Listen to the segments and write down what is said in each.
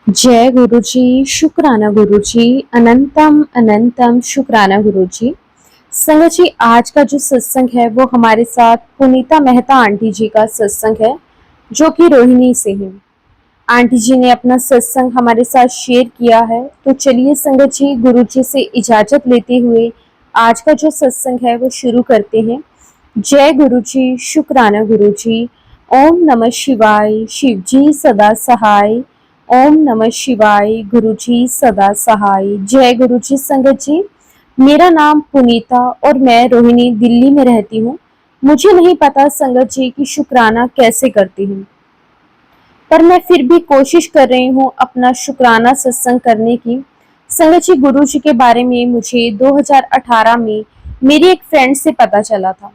जय गुरु जी, शुक्राना गुरु जी, अनंतम अनंतम शुक्राना गुरु जी। संगत जी, आज का जो सत्संग है वो हमारे साथ पुनीता मेहता आंटी जी का सत्संग है, जो कि रोहिणी से है। आंटी जी ने अपना सत्संग हमारे साथ शेयर किया है। तो चलिए संगत जी, गुरु जी से इजाजत लेते हुए आज का जो सत्संग है वो शुरू करते हैं। जय गुरु जी, शुक्राना गुरु जी। ओम नमः शिवाय, शिव जी सदा सहाय। ओम नमः शिवाय, गुरु जी सदा सहाय। जय गुरु जी। संगत जी, मेरा नाम पुनीता और मैं रोहिणी दिल्ली में रहती हूँ। मुझे नहीं पता संगत जी कि शुक्राना कैसे करती हूँ, पर मैं फिर भी कोशिश कर रही हूँ अपना शुक्राना सत्संग करने की। संगत जी, गुरु जी के बारे में मुझे 2018 में मेरी एक फ्रेंड से पता चला था।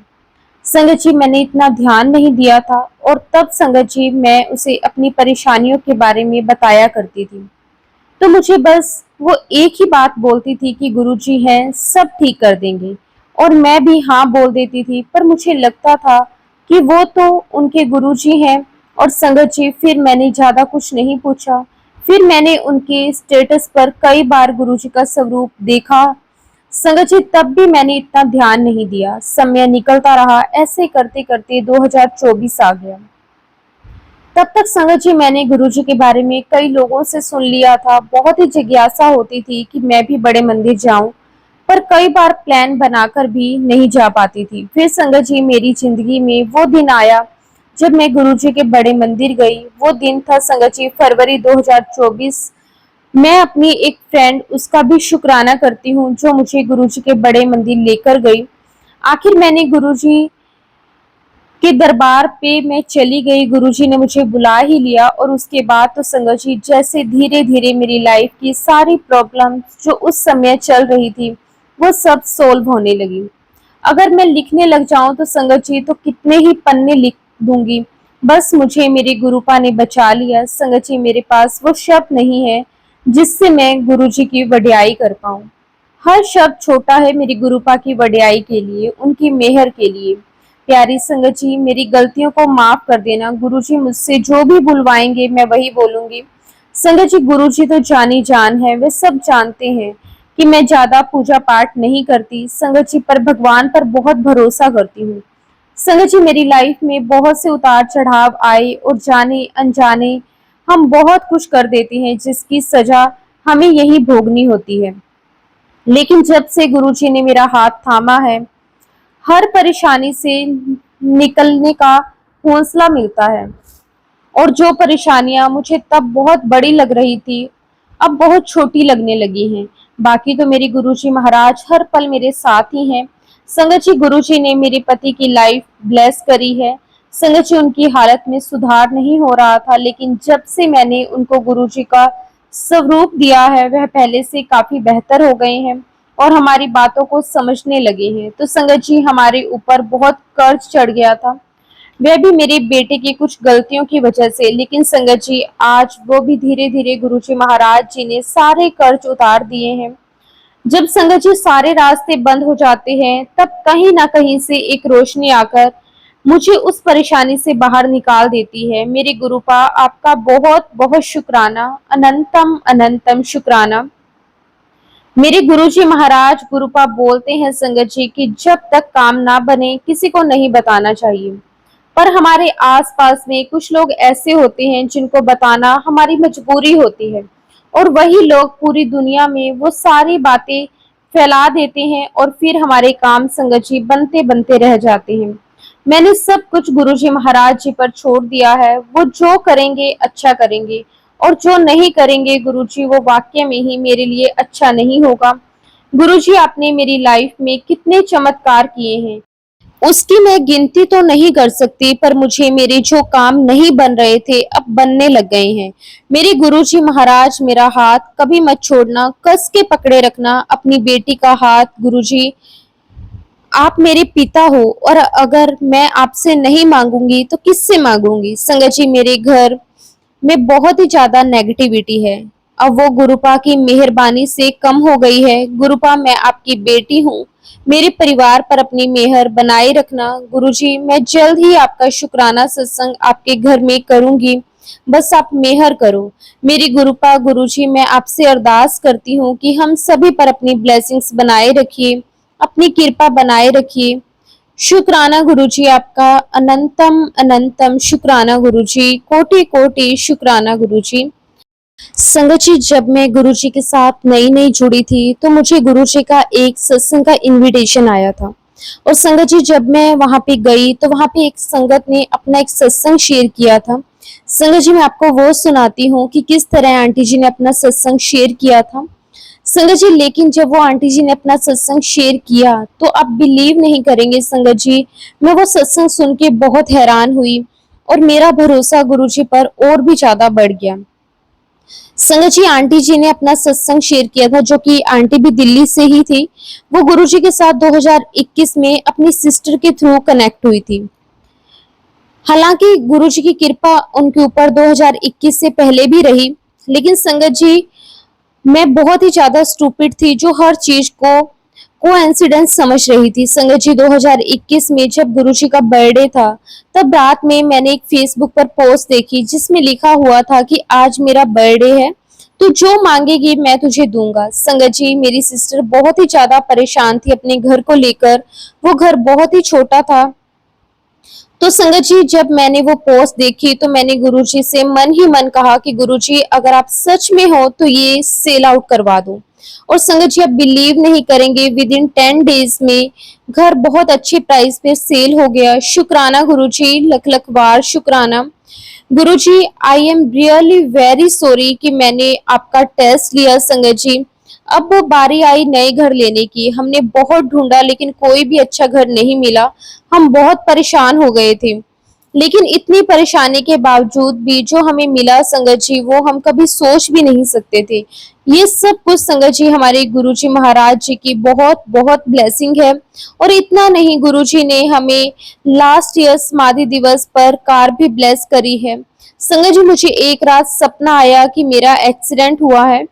संगत जी, मैंने इतना ध्यान नहीं दिया था और तब संगत जी मैं उसे अपनी परेशानियों के बारे में बताया करती थी। तो मुझे बस वो एक ही बात बोलती थी कि गुरुजी हैं, सब ठीक कर देंगे। और मैं भी हाँ बोल देती थी, पर मुझे लगता था कि वो तो उनके गुरुजी हैं। और संगत जी, फिर मैंने ज्यादा कुछ नहीं पूछा। फिर मैंने उनके स्टेटस पर कई बार गुरुजी का स्वरूप देखा। संगत जी, तब भी मैंने इतना ध्यान नहीं दिया। समय निकलता रहा, ऐसे करते करते 2024 आ गया। तब तक संगत जी, मैंने गुरुजी के बारे में कई लोगों से सुन लिया था। बहुत ही जिज्ञासा होती थी कि मैं भी बड़े मंदिर जाऊं, पर कई बार प्लान बनाकर भी नहीं जा पाती थी। फिर संगत जी, मेरी जिंदगी में वो दिन आया जब मैं गुरुजी के बड़े मंदिर गई। वो दिन था संगत जी फरवरी 2024। मैं अपनी एक फ्रेंड, उसका भी शुक्राना करती हूँ, जो मुझे गुरुजी के बड़े मंदिर लेकर गई। आखिर मैंने गुरुजी के दरबार पे मैं चली गई, गुरुजी ने मुझे बुला ही लिया। और उसके बाद तो संगत जी, जैसे धीरे धीरे मेरी लाइफ की सारी प्रॉब्लम्स जो उस समय चल रही थी वो सब सोल्व होने लगी। अगर मैं लिखने लग जाऊं तो संगत जी, तो कितने ही पन्ने लिख दूंगी। बस मुझे मेरे गुरुपा ने बचा लिया। संगत जी, मेरे पास वो शब्द नहीं है जिससे मैं गुरुजी की वडियाई कर पाऊं। हर शब्द छोटा है मेरी गुरुपा की वडियाई के लिए, उनकी मेहर के लिए। प्यारी संगत जी, मेरी गलतियों को माफ कर देना। गुरुजी मुझसे जो भी बुलवाएंगे मैं वही बोलूंगी। संगत जी, गुरुजी तो जानी जान है, वे सब जानते हैं कि मैं ज्यादा पूजा पाठ नहीं करती संगत जी, पर भगवान पर बहुत भरोसा करती हूँ। संगत जी, मेरी लाइफ में बहुत से उतार चढ़ाव आए और जाने अनजाने हम बहुत कुछ कर देते हैं जिसकी सजा हमें यही भोगनी होती है। लेकिन जब से गुरुजी ने मेरा हाथ थामा है, हर परेशानी से निकलने का हौसला मिलता है। और जो परेशानियां मुझे तब बहुत बड़ी लग रही थी, अब बहुत छोटी लगने लगी हैं। बाकी तो मेरे गुरुजी महाराज हर पल मेरे साथ ही हैं। संगत जी, गुरुजी ने मेरे पति की लाइफ ब्लेस करी है। संगत जी, उनकी हालत में सुधार नहीं हो रहा था, लेकिन जब से मैंने उनको गुरुजी का स्वरूप दिया है, वह पहले से काफी बेहतर हो गए हैं और हमारी बातों को समझने लगे हैं। तो संगत जी, हमारे ऊपर बहुत कर्ज चढ़ गया था, वह भी मेरे बेटे की कुछ गलतियों की वजह से। लेकिन संगत जी, आज वो भी धीरे धीरे गुरुजी महाराज जी ने सारे कर्ज उतार दिए हैं। जब संगत जी सारे रास्ते बंद हो जाते हैं, तब कहीं ना कहीं से एक रोशनी आकर मुझे उस परेशानी से बाहर निकाल देती है। मेरे गुरुपा, आपका बहुत बहुत शुक्राना, अनंतम अनंतम शुक्राना। मेरे गुरुजी महाराज गुरुपा बोलते हैं संगत जी कि जब तक काम ना बने किसी को नहीं बताना चाहिए। पर हमारे आसपास में कुछ लोग ऐसे होते हैं जिनको बताना हमारी मजबूरी होती है, और वही लोग पूरी दुनिया में वो सारी बातें फैला देते हैं और फिर हमारे काम संगत जी बनते बनते रह जाते हैं। मैंने सब कुछ गुरुजी महाराज जी पर छोड़ दिया है। वो जो करेंगे अच्छा करेंगे, और जो नहीं करेंगे गुरुजी, वो वाकई में ही मेरे लिए अच्छा नहीं होगा। गुरुजी, आपने मेरी लाइफ में कितने चमत्कार किए हैं उसकी मैं गिनती तो नहीं कर सकती, पर मुझे मेरे जो काम नहीं बन रहे थे अब बनने लग गए हैं। मेरे गुरुजी महाराज, मेरा हाथ कभी मत छोड़ना, कस के पकड़े रखना अपनी बेटी का हाथ। गुरुजी, आप मेरे पिता हो, और अगर मैं आपसे नहीं मांगूंगी तो किससे मांगूंगी। संगत जी, मेरे घर में बहुत ही ज्यादा नेगेटिविटी है, अब वो गुरुपा की मेहरबानी से कम हो गई है। गुरुपा, मैं आपकी बेटी हूँ, मेरे परिवार पर अपनी मेहर बनाए रखना। गुरुजी, मैं जल्द ही आपका शुक्राना सत्संग आपके घर में करूंगी। बस आप मेहर करो। मेरी गुरुपा गुरुजी, मैं आपसे अरदास करती हूँ कि हम सभी पर अपनी ब्लेसिंग्स बनाए रखिए, अपनी कृपा बनाए रखिए। शुक्राना गुरुजी आपका, अनंतम अनंतम शुक्राना गुरुजी, कोटि कोटि शुक्राना गुरुजी। संगत जी, जब मैं गुरुजी के साथ नई नई जुड़ी थी तो मुझे गुरुजी का एक सत्संग का इनविटेशन आया था। और संगत जी, जब मैं वहां पे गई तो वहां पे एक संगत ने अपना एक सत्संग शेयर किया था। संगत जी, मैं आपको वो सुनाती हूँ कि किस तरह आंटी जी ने अपना सत्संग शेयर किया था। संगत जी, लेकिन जब वो आंटी जी ने अपना सत्संग शेयर किया तो आप बिलीव नहीं करेंगे संगत जी, मैं वो सत्संग सुन के बहुत हैरान हुई और मेरा भरोसा गुरुजी पर और भी ज्यादा बढ़ गया। संगत जी, आंटी जी ने अपना सत्संग शेयर किया था, जो कि आंटी भी दिल्ली से ही थी। वो गुरुजी के साथ 2021 में अपनी सिस्टर के थ्रू कनेक्ट हुई थी। हालांकि गुरुजी की कृपा उनके ऊपर 2021 से पहले भी रही, लेकिन संगत जी, मैं बहुत ही ज्यादा स्टूपिड थी जो हर चीज को कोइंसिडेंस समझ रही थी। संगत जी, 2021 में जब गुरुजी का बर्थडे था, तब रात में मैंने एक फेसबुक पर पोस्ट देखी जिसमें लिखा हुआ था कि आज मेरा बर्थडे है, तो जो मांगेगी मैं तुझे दूंगा। संगत जी, मेरी सिस्टर बहुत ही ज्यादा परेशान थी अपने घर को लेकर। वो घर बहुत ही छोटा था। तो संगत जी, जब मैंने वो पोस्ट देखी तो मैंने गुरुजी से मन ही मन कहा कि गुरुजी, अगर आप सच में हो तो ये सेल आउट करवा दो। और संगत जी, आप बिलीव नहीं करेंगे, विद इन 10 डेज में घर बहुत अच्छे प्राइस पे सेल हो गया। शुक्राना गुरुजी, लख लख बार शुक्राना। Guruji, I am really very sorry कि मैंने आपका टेस्ट लिया। संगत जी, अब वो बारी आई नए घर लेने की। हमने बहुत ढूंढा लेकिन कोई भी अच्छा घर नहीं मिला। हम बहुत परेशान हो गए थे, लेकिन इतनी परेशानी के बावजूद भी जो हमें मिला संगत जी, वो हम कभी सोच भी नहीं सकते थे। ये सब कुछ संगत जी हमारे गुरुजी महाराज जी की बहुत बहुत ब्लेसिंग है। और इतना नहीं, गुरुजी ने हमें लास्ट ईयर समाधि दिवस पर कार भी ब्लेस करी है। संगत जी, मुझे एक रात सपना आया कि मेरा एक्सीडेंट हुआ है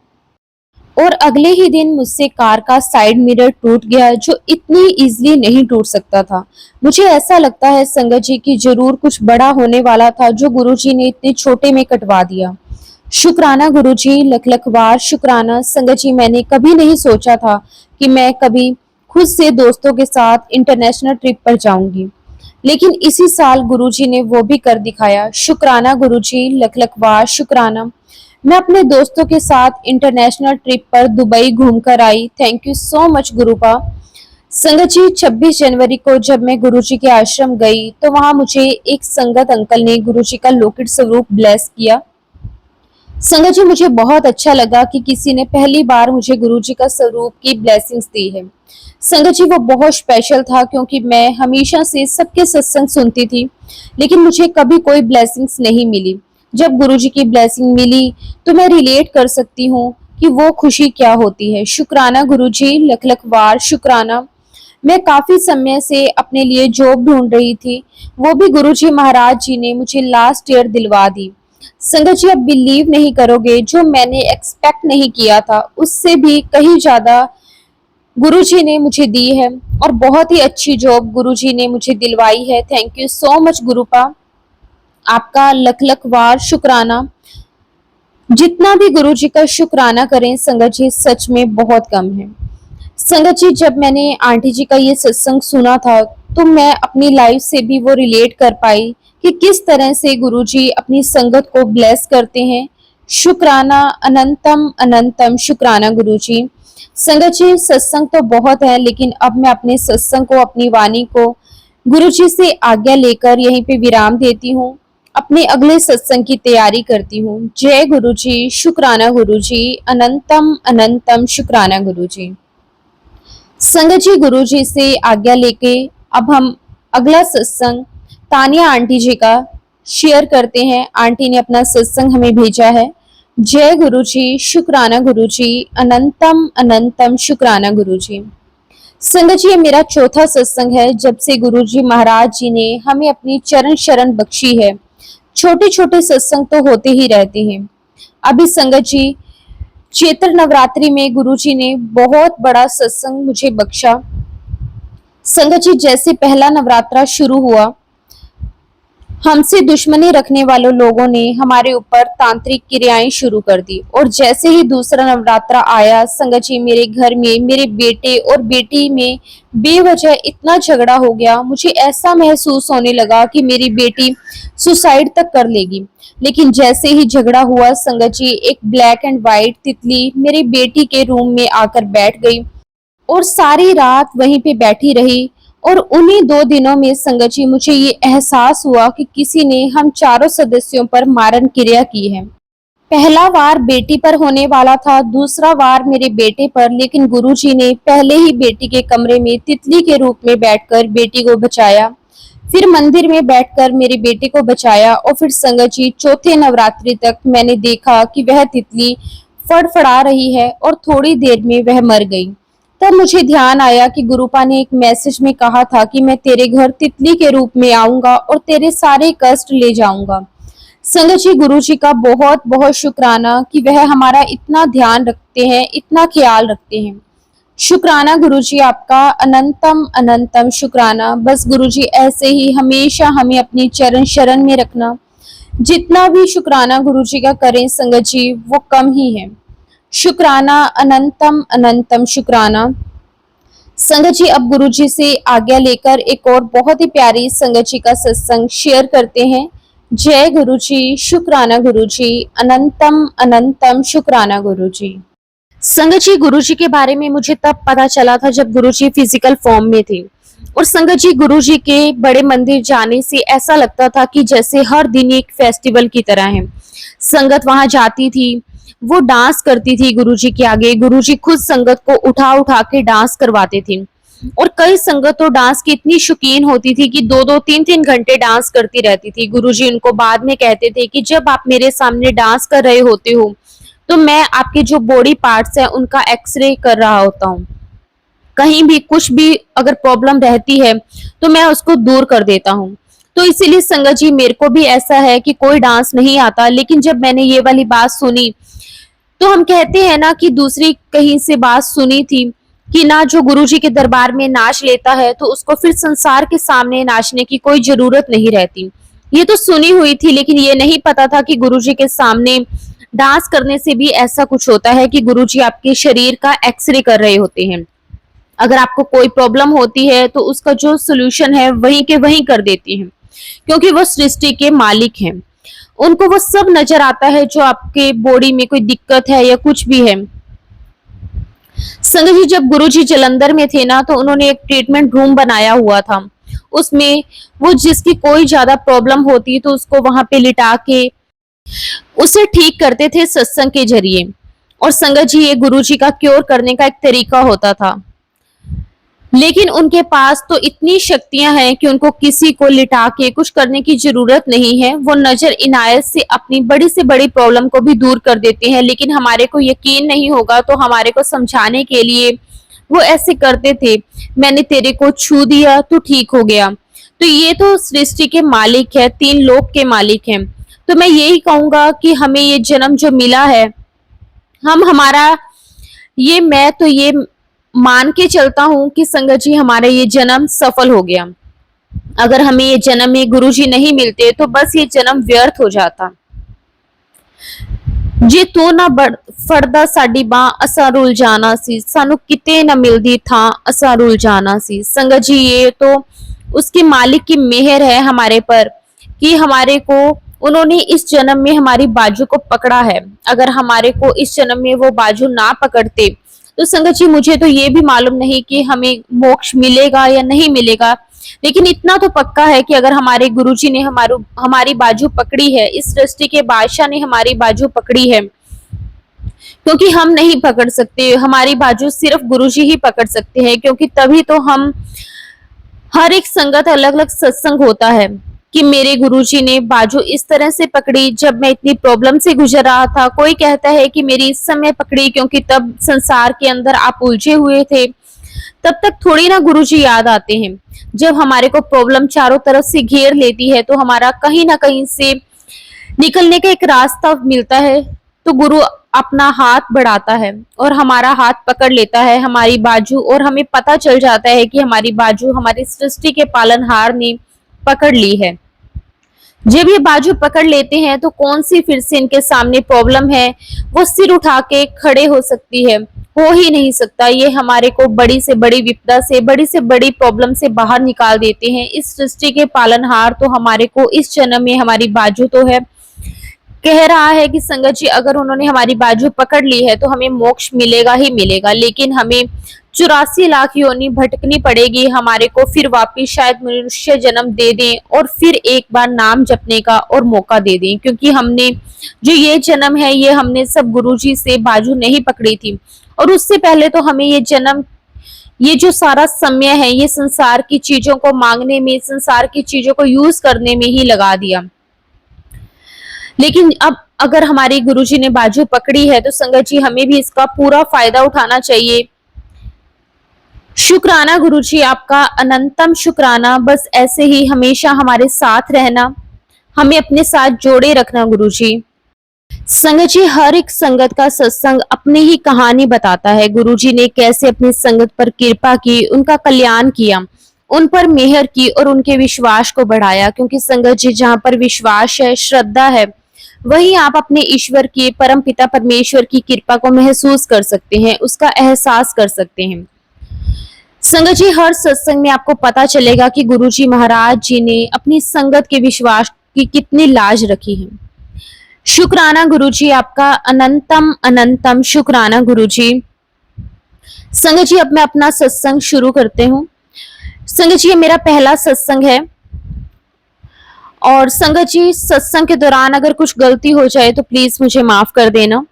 और अगले ही दिन मुझसे कार का साइड मिरर टूट गया, जो इतनी इजीली नहीं टूट सकता था। मुझे ऐसा लगता है संगत जी कि जरूर कुछ बड़ा होने वाला था, जो गुरुजी ने इतने छोटे में कटवा दिया। शुक्राना गुरुजी, लख लख बार शुक्राना। संगत जी, मैंने कभी नहीं सोचा था कि मैं कभी खुद से दोस्तों के साथ इंटरनेशनल ट्रिप पर जाऊंगी, लेकिन इसी साल गुरुजी ने वो भी कर दिखाया। शुक्राना गुरुजी, लख लख बार शुक्राना। मैं अपने दोस्तों के साथ इंटरनेशनल ट्रिप पर दुबई घूमकर आई। Thank you so much गुरुपा। संगत जी, 26 जनवरी को जब मैं गुरुजी के आश्रम गई तो वहां मुझे एक संगत अंकल ने गुरुजी का लोकेट स्वरूप ब्लेस किया। संगत जी, मुझे बहुत अच्छा लगा कि किसी ने पहली बार मुझे गुरुजी का स्वरूप की ब्लेसिंग्स दी है। संगत जी, वो बहुत स्पेशल था क्योंकि मैं हमेशा से सबके सत्संग सुनती थी, लेकिन मुझे कभी कोई ब्लेसिंग्स नहीं मिली। जब गुरुजी की ब्लेसिंग मिली तो मैं रिलेट कर सकती हूँ कि वो खुशी क्या होती है। शुक्राना गुरुजी, लख लख बार शुक्राना। मैं काफी समय से अपने लिए जॉब ढूंढ रही थी, वो भी गुरुजी महाराज जी ने मुझे लास्ट ईयर दिलवा दी। संगत जी, आप बिलीव नहीं करोगे, जो मैंने एक्सपेक्ट नहीं किया था उससे भी कहीं ज्यादा गुरुजी ने मुझे दी है, और बहुत ही अच्छी जॉब गुरुजी ने मुझे दिलवाई है। थैंक यू सो मच गुरुपा, आपका लख लख बार शुक्राना। जितना भी गुरुजी का शुक्राना करें संगत जी, सच में बहुत कम है। संगत जी, जब मैंने आंटी जी का ये सत्संग सुना था तो मैं अपनी लाइफ से भी वो रिलेट कर पाई कि किस तरह से गुरुजी अपनी संगत को ब्लेस करते हैं। शुक्राना, अनंतम अनंतम शुक्राना गुरुजी। संगत जी, सत्संग तो बहुत है, लेकिन अब मैं अपने सत्संग को, अपनी वाणी को गुरुजी से आज्ञा लेकर यहीं पे विराम देती हूँ। अपने अगले सत्संग की तैयारी करती हूँ। जय गुरुजी, शुक्राना गुरुजी, अनंतम अनंतम शुक्राना गुरुजी। संगत जी, गुरुजी से आज्ञा लेके अब हम अगला सत्संग तानिया आंटी जी का शेयर करते हैं। आंटी ने अपना सत्संग हमें भेजा है। जय गुरुजी, शुक्राना गुरुजी, अनंतम अनंतम शुक्राना गुरुजी। संगत जी, ये मेरा चौथा सत्संग है जब से गुरुजी महाराज जी ने हमें अपनी चरण शरण बख्शी है। छोटे छोटे सत्संग तो होते ही रहते हैं। अभी संगत जी, चैत्र नवरात्रि में गुरुजी ने बहुत बड़ा सत्संग मुझे बख्शा। संगत जी, जैसे पहला नवरात्रा शुरू हुआ हमसे दुश्मनी रखने वालों लोगों ने हमारे ऊपर तांत्रिक क्रियाएं शुरू कर दी और जैसे ही दूसरा नवरात्रा आया संगत जी, मेरे घर में मेरे बेटे और बेटी में बेवजह इतना झगड़ा हो गया। मुझे ऐसा महसूस होने लगा कि मेरी बेटी सुसाइड तक कर लेगी। लेकिन जैसे ही झगड़ा हुआ संगत जी, एक ब्लैक एंड व्हाइट तितली मेरी बेटी के रूम में आकर बैठ गई और सारी रात वहीं पे बैठी रही। और उन्हीं 2 दिनों में संगत जी, मुझे ये एहसास हुआ कि किसी ने हम चारों सदस्यों पर मारण क्रिया की है। पहला वार बेटी पर होने वाला था, दूसरा वार मेरे बेटे पर, लेकिन गुरुजी ने पहले ही बेटी के कमरे में तितली के रूप में बैठकर बेटी को बचाया, फिर मंदिर में बैठकर मेरे बेटे को बचाया और फिर संगत जी, चौथे नवरात्रि तक मैंने देखा कि वह तितली फड़फड़ा रही है और थोड़ी देर में वह मर गई। तब मुझे ध्यान आया कि गुरुपा ने एक मैसेज में कहा था कि मैं तेरे घर तितली के रूप में आऊंगा और तेरे सारे कष्ट ले जाऊंगा। संगत जी, गुरु जी का बहुत बहुत शुक्राना कि वह हमारा इतना ध्यान रखते हैं, इतना ख्याल रखते हैं। शुक्राना गुरु जी, आपका अनंतम अनंतम शुक्राना। बस गुरु जी ऐसे ही हमेशा हमें अपनी चरण शरण में रखना। जितना भी शुक्राना गुरु जी का करें संगत जी, वो कम ही है। शुक्राना, अनंतम अनंतम शुक्राना। संगत जी, अब गुरु जी से आज्ञा लेकर एक और बहुत ही प्यारी संगत जी का सत्संग शेयर करते हैं। जय गुरु जी, शुक्राना गुरु जी, अनंतम अनंतम शुक्राना गुरु जी। संगत जी, गुरु जी के बारे में मुझे तब पता चला था जब गुरु जी फिजिकल फॉर्म में थे। और संगत जी, गुरु जी के बड़े मंदिर जाने से ऐसा लगता था कि जैसे हर दिन एक फेस्टिवल की तरह है। संगत वहां जाती थी, वो डांस करती थी गुरु जी के आगे। गुरु जी खुद संगत को उठा उठा के डांस करवाते थे। और कई संगत तो डांस की इतनी शौकीन होती थी कि 2-2 3-3 घंटे डांस करती रहती थी। गुरु जी उनको बाद में कहते थे कि जब आप मेरे सामने डांस कर रहे होते हो तो मैं आपके जो बॉडी पार्ट्स है उनका एक्सरे कर रहा होता हूँ। कहीं भी कुछ भी अगर प्रॉब्लम रहती है तो मैं उसको दूर कर देता हूँ। तो इसीलिए संगत जी, मेरे को भी ऐसा है कि कोई डांस नहीं आता, लेकिन जब मैंने ये वाली बात सुनी तो हम कहते हैं ना कि दूसरी कहीं से बात सुनी थी कि ना जो गुरुजी के दरबार में नाच लेता है तो उसको फिर संसार के सामने नाचने की कोई जरूरत नहीं रहती। ये तो सुनी हुई थी, लेकिन ये नहीं पता था कि गुरुजी के सामने डांस करने से भी ऐसा कुछ होता है कि गुरुजी आपके शरीर का एक्सरे कर रहे होते हैं। अगर आपको कोई प्रॉब्लम होती है तो उसका जो सोल्यूशन है वहीं के वहीं कर देती हैं, क्योंकि वो सृष्टि के मालिक हैं। उनको वो सब नजर आता है जो आपके बॉडी में कोई दिक्कत है या कुछ भी है। संगत जी, जब गुरुजी जलंधर में थे ना तो उन्होंने एक ट्रीटमेंट रूम बनाया हुआ था। उसमें वो जिसकी कोई ज्यादा प्रॉब्लम होती तो उसको वहां पे लिटा के उसे ठीक करते थे सत्संग के जरिए। और संगत जी, ये गुरुजी का क्योर करने का एक तरीका होता था, लेकिन उनके पास तो इतनी शक्तियां हैं कि उनको किसी को लिटा के कुछ करने की जरूरत नहीं है। वो नजर इनायत से अपनी बड़ी से बड़ी प्रॉब्लम को भी दूर कर देते हैं। लेकिन हमारे को यकीन नहीं होगा तो हमारे को समझाने के लिए वो ऐसे करते थे, मैंने तेरे को छू दिया तो ठीक हो गया। तो ये तो सृष्टि के मालिक है, 3 लोक के मालिक हैं। तो मैं यही कहूंगा कि हमें ये जन्म जो मिला है, हम हमारा ये मैं तो ये मान के चलता हूँ कि संगत जी, हमारा ये जन्म सफल हो गया। अगर हमें ये जन्म में गुरुजी नहीं मिलते तो बस ये जन्म व्यर्थ हो जाता। जे तू ना फड़दा साडी बां असां रुल जाना सी, सानू किते ना मिलदी था असां रुल जाना सी। संगत जी, ये तो उसके मालिक की मेहर है हमारे पर कि हमारे को उन्होंने इस जन्म में हमारी बाजू को पकड़ा है। अगर हमारे को इस जन्म में वो बाजू ना पकड़ते तो संगत जी, मुझे तो ये भी मालूम नहीं कि हमें मोक्ष मिलेगा या नहीं मिलेगा। लेकिन इतना तो पक्का है कि अगर हमारे गुरुजी ने हमारी बाजू पकड़ी है, इस सृष्टि के बादशाह ने हमारी बाजू पकड़ी है, क्योंकि हम नहीं पकड़ सकते। हमारी बाजू सिर्फ गुरुजी ही पकड़ सकते हैं, क्योंकि तभी तो हम हर एक संगत अलग अलग सत्संग होता है कि मेरे गुरुजी ने बाजू इस तरह से पकड़ी जब मैं इतनी प्रॉब्लम से गुजर रहा था। कोई कहता है कि मेरी इस समय पकड़ी क्योंकि तब संसार के अंदर आप उलझे हुए थे। तब तक थोड़ी ना गुरुजी याद आते हैं। जब हमारे को प्रॉब्लम चारों तरफ से घेर लेती है तो हमारा कहीं ना कहीं से निकलने का एक रास्ता मिलता है, तो गुरु अपना हाथ बढ़ाता है और हमारा हाथ पकड़ लेता है, हमारी बाजू, और हमें पता चल जाता है कि हमारी बाजू हमारी सृष्टि के पालनहार ने पकड़ ली है। जब ये बाजू पकड़ लेते हैं तो कौन सी फिर से इनके सामने प्रॉब्लम है वो सिर उठा के खड़े हो सकती है, हो ही नहीं सकता। ये हमारे को बड़ी से बड़ी विपदा से, बड़ी से बड़ी प्रॉब्लम से बाहर निकाल देते हैं। इस सृष्टि के पालनहार तो हमारे को इस जन्म में हमारी बाजू तो है, कह रहा है कि संगत जी अगर उन्होंने हमारी बाजू पकड़ ली है तो हमें मोक्ष मिलेगा ही मिलेगा, लेकिन हमें 84 लाख योनि भटकनी पड़ेगी, हमारे को फिर वापिस शायद मनुष्य जन्म दे दें और फिर एक बार नाम जपने का और मौका दे दें, क्योंकि हमने जो ये जन्म है ये हमने सब गुरुजी से बाजू नहीं पकड़ी थी, और उससे पहले तो हमें ये जन्म, ये जो सारा समय है ये संसार की चीजों को मांगने में, संसार की चीजों को यूज करने में ही लगा दिया। लेकिन अब अगर हमारी गुरुजी ने बाजू पकड़ी है तो संगत जी हमें भी इसका पूरा फायदा उठाना चाहिए। शुक्राना गुरुजी, आपका अनंतम शुक्राना। बस ऐसे ही हमेशा हमारे साथ रहना, हमें अपने साथ जोड़े रखना गुरुजी। संगत जी हर एक संगत का सत्संग अपनी ही कहानी बताता है। गुरुजी ने कैसे अपनी संगत पर कृपा की, उनका कल्याण किया, उन पर मेहर की और उनके विश्वास को बढ़ाया, क्योंकि संगत जी जहाँ पर विश्वास है, श्रद्धा है, वहीं आप अपने ईश्वर की, परम पिता परमेश्वर की कृपा को महसूस कर सकते हैं, उसका एहसास कर सकते हैं। संगत जी हर सत्संग में आपको पता चलेगा कि गुरुजी महाराज जी ने अपनी संगत के विश्वास की कितनी लाज रखी है। शुक्राना गुरुजी, आपका अनंतम अनंतम शुक्राना गुरुजी। संगत जी अब मैं अपना सत्संग शुरू करते हूँ। संगत जी ये मेरा पहला सत्संग है, और संगत जी सत्संग के दौरान अगर कुछ गलती हो जाए तो प्लीज मुझे माफ कर देना।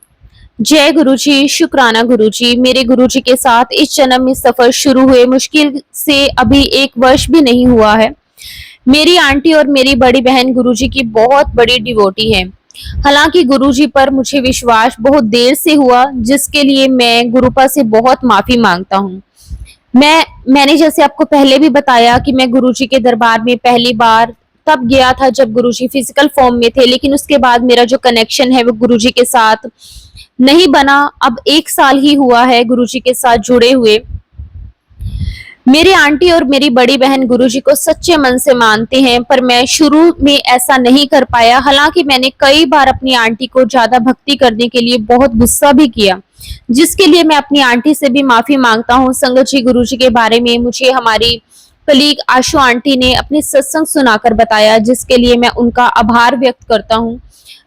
जय गुरुजी, शुक्राना गुरुजी। मेरे गुरुजी के साथ इस जन्म में सफर शुरू हुए मुश्किल से अभी 1 वर्ष भी नहीं हुआ है। मेरी आंटी और मेरी बड़ी बहन गुरुजी की बहुत बड़ी डिवोटी है। हालांकि गुरुजी पर मुझे विश्वास बहुत देर से हुआ, जिसके लिए मैं गुरुपा से बहुत माफी मांगता हूँ। मैंने जैसे आपको पहले भी बताया कि मैं गुरुजी के दरबार में पहली बार तब गया था जब गुरुजी फिजिकल फॉर्म में थे, लेकिन उसके बाद मेरा जो कनेक्शन है वो गुरुजी के साथ नहीं बना। अब 1 साल ही हुआ है गुरुजी के साथ जुड़े हुए। मेरी आंटी और मेरी बड़ी बहन गुरुजी को सच्चे मन से मानते हैं, पर मैं शुरू में ऐसा नहीं कर पाया। हालांकि मैंने कई बार अपनी आंटी को ज्यादा भक्ति करने के लिए बहुत गुस्सा भी किया, जिसके लिए मैं अपनी आंटी से भी माफी मांगता हूँ। संगत जी गुरुजी के बारे में मुझे हमारी कलीग आशु आंटी ने अपने सत्संग सुनाकर बताया, जिसके लिए मैं उनका आभार व्यक्त करता हूँ।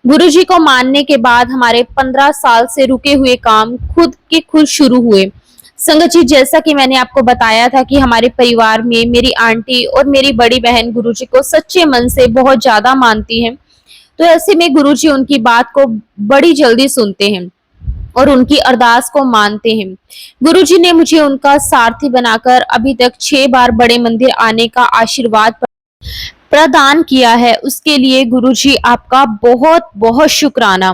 गुरुजी को मानने के बाद हमारे 15 साल से रुके हुए काम खुद के खुद शुरू हुए। संगत जी जैसा कि मैंने आपको बताया था कि हमारे परिवार में मेरी आंटी और मेरी बड़ी बहन गुरुजी को सच्चे मन से बहुत ज्यादा मानती हैं, तो ऐसे में गुरुजी उनकी बात को बड़ी जल्दी सुनते हैं और उनकी अरदास को मानते हैं। गुरुजी ने मुझे उनका सारथी बनाकर अभी तक 6 बार बड़े मंदिर आने का आशीर्वाद प्रदान किया है। उसके लिए गुरुजी आपका बहुत बहुत शुक्राना।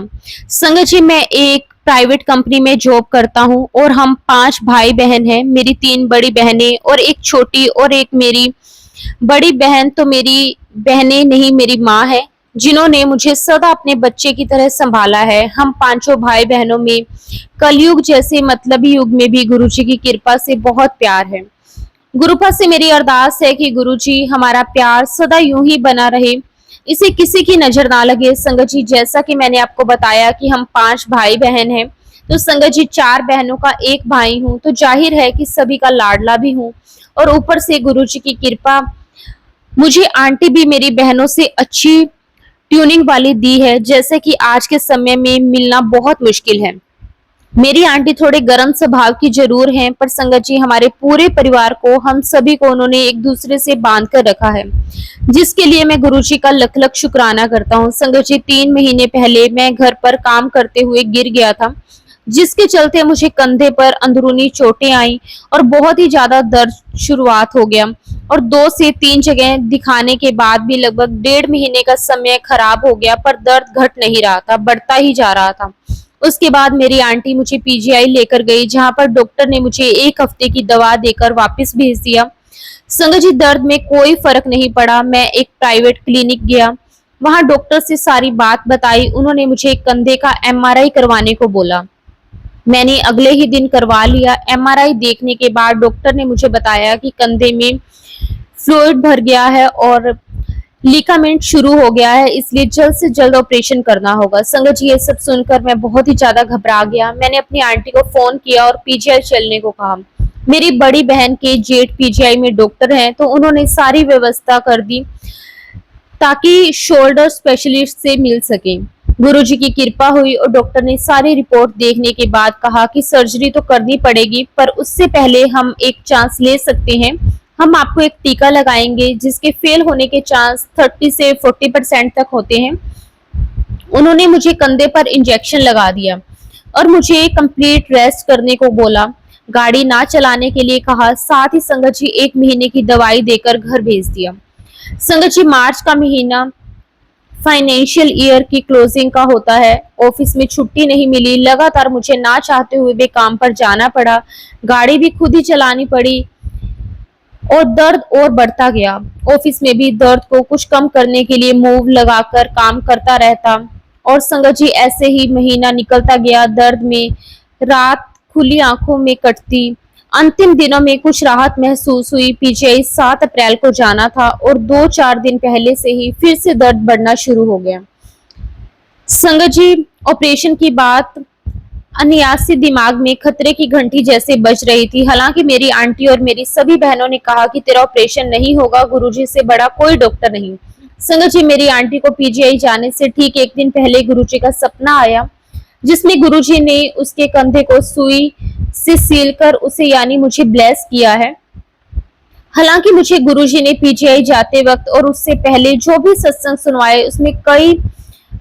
संगत जी मैं एक प्राइवेट कंपनी में जॉब करता हूँ और हम 5 भाई बहन हैं। मेरी 3 बड़ी बहनें और एक छोटी, और एक मेरी बड़ी बहन तो मेरी बहनें नहीं, मेरी माँ है, जिन्होंने मुझे सदा अपने बच्चे की तरह संभाला है। हम 5 भाई बहनों में कलयुग जैसे मतलबी युग में भी गुरुजी की कृपा से बहुत प्यार है। गुरुपा से मेरी अरदास है कि गुरुजी हमारा प्यार सदा यूं ही बना रहे, इसे किसी की नजर ना लगे। संगत जी जैसा कि मैंने आपको बताया कि हम 5 भाई बहन हैं, तो संगत जी 4 बहनों का एक भाई हूँ, तो जाहिर है कि सभी का लाडला भी हूँ। और ऊपर से गुरुजी की कृपा, मुझे आंटी भी मेरी बहनों से अच्छी ट्यूनिंग वाली दी है, जैसे कि आज के समय में मिलना बहुत मुश्किल है। मेरी आंटी थोड़े गर्म स्वभाव की जरूर हैं, पर संगत जी हमारे पूरे परिवार को, हम सभी को उन्होंने एक दूसरे से बांध कर रखा है, जिसके लिए मैं गुरुजी का लख लख शुक्राना करता हूँ। संगत जी 3 महीने पहले मैं घर पर काम करते हुए गिर गया था, जिसके चलते मुझे कंधे पर अंदरूनी चोटें आई और बहुत ही ज्यादा दर्द शुरुआत हो गया, और 2 से 3 जगह दिखाने के बाद भी लगभग 1.5 महीने का समय खराब हो गया, पर दर्द घट नहीं रहा था, बढ़ता ही जा रहा था। उसके बाद मेरी आंटी मुझे पीजीआई लेकर गई, जहां पर डॉक्टर ने मुझे 1 हफ्ते की दवा देकर वापस भेज दिया। संगत जी दर्द में कोई फर्क नहीं पड़ा। मैं एक प्राइवेट क्लिनिक गया, वहां डॉक्टर से सारी बात बताई। उन्होंने मुझे कंधे का एमआरआई करवाने को बोला। मैंने अगले ही दिन करवा लिया। एमआरआई देखने के बाद डॉक्टर ने मुझे बताया कि कंधे में फ्लूइड भर गया है, और लिगामेंट शुरू हो गया है, इसलिए जल्द से जल्द ऑपरेशन करना होगा। संगत जी ये सब सुनकर मैं बहुत ही ज्यादा घबरा गया। मैंने अपनी आंटी को फोन किया और पीजीआई चलने को कहा। मेरी बड़ी बहन के जेठ पीजीआई में डॉक्टर हैं, तो उन्होंने सारी व्यवस्था कर दी ताकि शोल्डर स्पेशलिस्ट से मिल सके। गुरुजी की कृपा हुई और डॉक्टर ने सारी रिपोर्ट देखने के बाद कहा कि सर्जरी तो करनी पड़ेगी, पर उससे पहले हम एक चांस ले सकते हैं। हम आपको एक टीका लगाएंगे जिसके फेल होने के चांस 30 से 40% तक होते हैं। उन्होंने मुझे कंधे पर इंजेक्शन लगा दिया और मुझे कंप्लीट रेस्ट करने को बोला, गाड़ी ना चलाने के लिए कहा। साथ ही संगत जी 1 महीने की दवाई देकर घर भेज दिया। संगत जी मार्च का महीना फाइनेंशियल ईयर की क्लोजिंग का होता है। ऑफिस में छुट्टी नहीं मिली, लगातार मुझे ना चाहते हुए भी काम पर जाना पड़ा, गाड़ी भी खुद ही चलानी पड़ी और दर्द और बढ़ता गया। ऑफिस में भी दर्द को कुछ कम करने के लिए मूव लगाकर काम करता रहता और संगत जी ऐसे ही महीना निकलता गया। दर्द में रात खुली आंखों में कटती। अंतिम दिनों में कुछ राहत महसूस हुई। पीजीआई 7 अप्रैल को जाना था और 2-4 दिन पहले से ही फिर से दर्द बढ़ना शुरू हो गया। संगत जी ऑपरेशन की बात अनायासी दिमाग में खतरे की घंटी जैसे बज रही थी। हालांकि मेरी आंटी और मेरी सभी बहनों ने कहा कि तेरा ऑपरेशन नहीं होगा, गुरुजी से बड़ा कोई डॉक्टर नहीं। संगत जी मेरी आंटी को पीजीआई जाने से ठीक 1 दिन पहले गुरुजी का सपना आया, जिसमें गुरुजी ने उसके कंधे को सुई से सील कर उसे यानी मुझे ब्लेस किया है। हालांकि मुझे गुरुजी ने पीजीआई जाते वक्त और उससे पहले जो भी सत्संग सुनवाए उसमें कई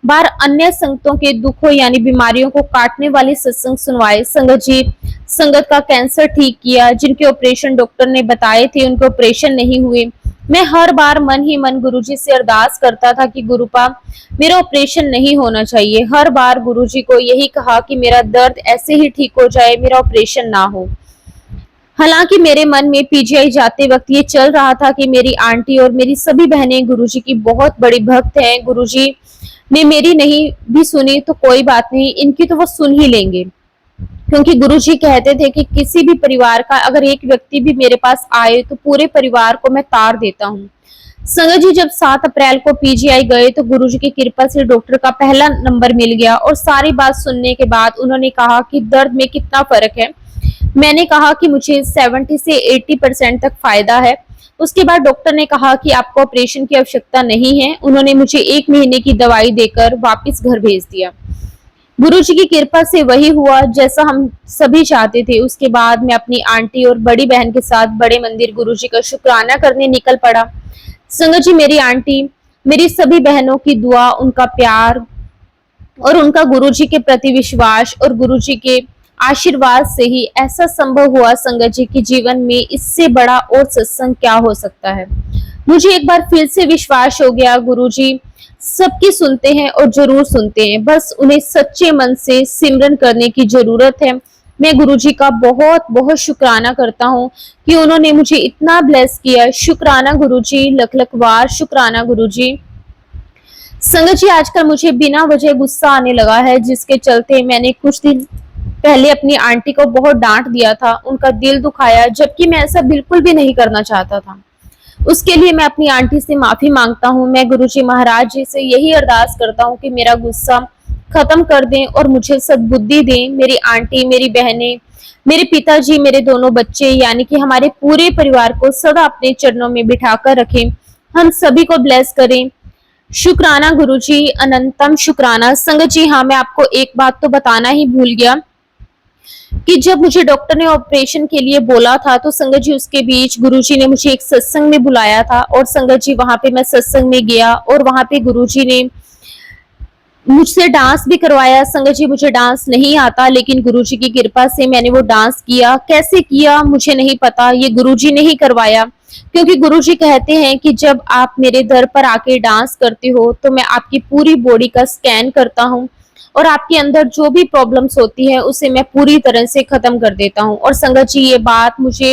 बार अन्य संगतों के दुखों यानी बीमारियों को काटने वाले सत्संग सुनवाए। संगत जी संगत का कैंसर ठीक किया, जिनके ऑपरेशन डॉक्टर ने बताए थे उनके ऑपरेशन नहीं हुए। मैं हर बार मन ही मन गुरुजी से अरदास करता था कि गुरुपा मेरा ऑपरेशन नहीं होना चाहिए। हर बार गुरुजी को यही कहा कि मेरा दर्द ऐसे ही ठीक हो जाए, मेरा ऑपरेशन ना हो। हालांकि मेरे मन में पीजीआई जाते वक्त ये चल रहा था कि मेरी आंटी और मेरी सभी बहनें गुरुजी की बहुत बड़ी भक्त हैं। गुरुजी ने मेरी नहीं भी सुनी तो कोई बात नहीं, इनकी तो वो सुन ही लेंगे, क्योंकि गुरुजी कहते थे कि किसी भी परिवार का अगर एक व्यक्ति भी मेरे पास आए तो पूरे परिवार को मैं तार देता हूँ। संगत जी जब 7 अप्रैल को पीजीआई गए तो गुरुजी की कृपा से डॉक्टर का पहला नंबर मिल गया और सारी बात सुनने के बाद उन्होंने कहा कि दर्द में कितना फर्क है। मैंने कहा कि मुझे 70 से 80% तक फायदा है। उसके बाद डॉक्टर ने कहा कि आपको ऑपरेशन की आवश्यकता नहीं है। उन्होंने मुझे 1 महीने की दवाई देकर वापस घर भेज दिया। गुरुजी की कृपा से वही हुआ जैसा हम सभी चाहते थे। उसके बाद मैं अपनी आंटी और बड़ी बहन के साथ बड़े मंदिर गुरुजी का शुक्राना करने निकल पड़ा। संगत जी मेरी आंटी, मेरी सभी बहनों की दुआ, उनका प्यार और उनका गुरुजी के प्रति विश्वास और गुरुजी के आशीर्वाद से ही ऐसा संभव हुआ संगत जी की जीवन में इससे बड़ा और सत्संग क्या हो सकता है। मुझे एक बार फिर से विश्वास हो गया, गुरुजी सबकी सुनते हैं और जरूर सुनते हैं, बस उन्हें सच्चे मन से सिमरन करने की जरूरत है। मैं गुरुजी का बहुत बहुत शुक्राना करता हूँ कि उन्होंने मुझे इतना ब्लेस किया। शुक्राना गुरुजी, लख लख बार शुक्राना गुरुजी। संगत जी आजकल मुझे बिना वजह गुस्सा आने लगा है, जिसके चलते मैंने कुछ दिन पहले अपनी आंटी को बहुत डांट दिया था, उनका दिल दुखाया, जबकि मैं ऐसा बिल्कुल भी नहीं करना चाहता था। उसके लिए मैं अपनी आंटी से माफी मांगता हूँ। मैं गुरुजी महाराज जी से यही अरदास करता हूँ कि मेरा गुस्सा खत्म कर दें और मुझे सद्बुद्धि दें। मेरी आंटी, मेरी बहनें, मेरे पिताजी, मेरे दोनों बच्चे यानी कि हमारे पूरे परिवार को सदा अपने चरणों में बिठाकर रखें, हम सभी को ब्लेस करें। शुक्राना गुरुजी, अनंतम शुक्राना। संगत जी हाँ, मैं आपको एक बात तो बताना ही भूल गया कि जब मुझे डॉक्टर ने ऑपरेशन के लिए बोला था तो संगत जी उसके बीच गुरुजी ने मुझे एक सत्संग में बुलाया था और संगत जी वहां पे मैं सत्संग में गया और वहां पे गुरुजी ने मुझसे डांस भी करवाया। संगत जी मुझे डांस नहीं आता, लेकिन गुरुजी की कृपा से मैंने वो डांस किया। कैसे किया मुझे नहीं पता, ये गुरुजी ने ही करवाया, क्योंकि गुरुजी कहते हैं कि जब आप मेरे दर पर आके डांस करते हो तो मैं आपकी पूरी बॉडी का स्कैन करता हूँ और आपके अंदर जो भी प्रॉब्लम्स होती है उसे मैं पूरी तरह से खत्म कर देता हूँ। और संगत जी ये बात मुझे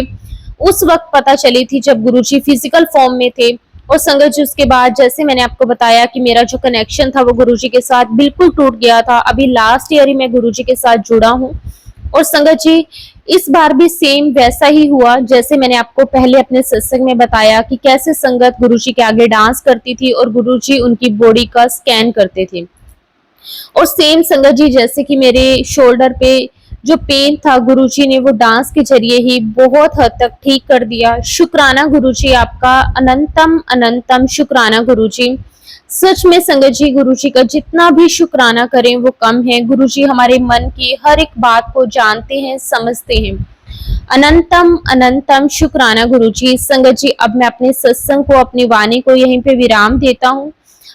उस वक्त पता चली थी जब गुरुजी फिजिकल फॉर्म में थे। और संगत जी उसके बाद जैसे मैंने आपको बताया कि मेरा जो कनेक्शन था वो गुरुजी के साथ बिल्कुल टूट गया था। अभी लास्ट ईयर ही मैं गुरुजी के साथ जुड़ा हूँ और संगत जी, इस बार भी सेम वैसा ही हुआ जैसे मैंने आपको पहले अपने सत्संग में बताया कि कैसे संगत गुरुजी के आगे डांस करती थी और गुरुजी उनकी बॉडी का स्कैन करते थे। और सेम संगत जी, जैसे कि मेरे शोल्डर पे जो पेन था, गुरुजी ने वो डांस के जरिए ही बहुत हद तक ठीक कर दिया। शुक्राना गुरुजी आपका, अनंतम अनंतम शुक्राना गुरुजी। सच में संगत जी, गुरुजी का जितना भी शुक्राना करें वो कम है। गुरुजी हमारे मन की हर एक बात को जानते हैं, समझते हैं। अनंतम अनंतम शुक्राना गुरुजी। संगत जी, अब मैं अपने सत्संग को, अपनी वाणी को यहीं पे विराम देता हूँ।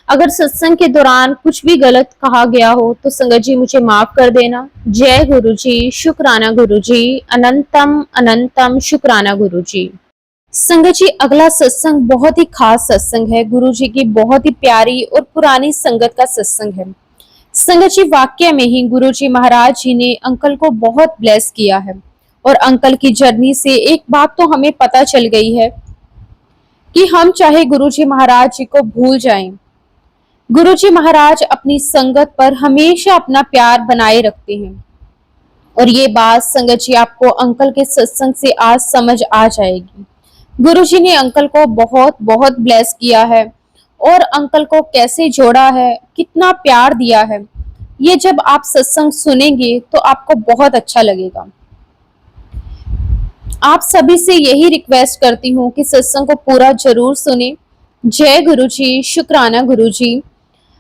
अगर सत्संग के दौरान कुछ भी गलत कहा गया हो तो संगत जी मुझे माफ कर देना। जय गुरुजी, शुक्राना गुरुजी, अनंतम अनंतम शुक्राना गुरुजी। संगत जी, अगला सत्संग बहुत ही खास सत्संग है। गुरुजी की बहुत ही प्यारी और पुरानी संगत का सत्संग है। संगत जी, वाक्य में ही गुरुजी महाराज जी ने अंकल को बहुत ब्लेस किया है और अंकल की जर्नी से एक बात तो हमें पता चल गई है कि हम चाहे गुरुजी महाराज जी को भूल जाएं, गुरुजी महाराज अपनी संगत पर हमेशा अपना प्यार बनाए रखते हैं। और ये बात संगत जी आपको अंकल के सत्संग से आज समझ आ जाएगी। गुरुजी ने अंकल को बहुत बहुत ब्लेस किया है और अंकल को कैसे जोड़ा है, कितना प्यार दिया है, ये जब आप सत्संग सुनेंगे तो आपको बहुत अच्छा लगेगा। आप सभी से यही रिक्वेस्ट करती हूँ कि सत्संग को पूरा जरूर सुने। जय गुरुजी, शुक्राना गुरुजी।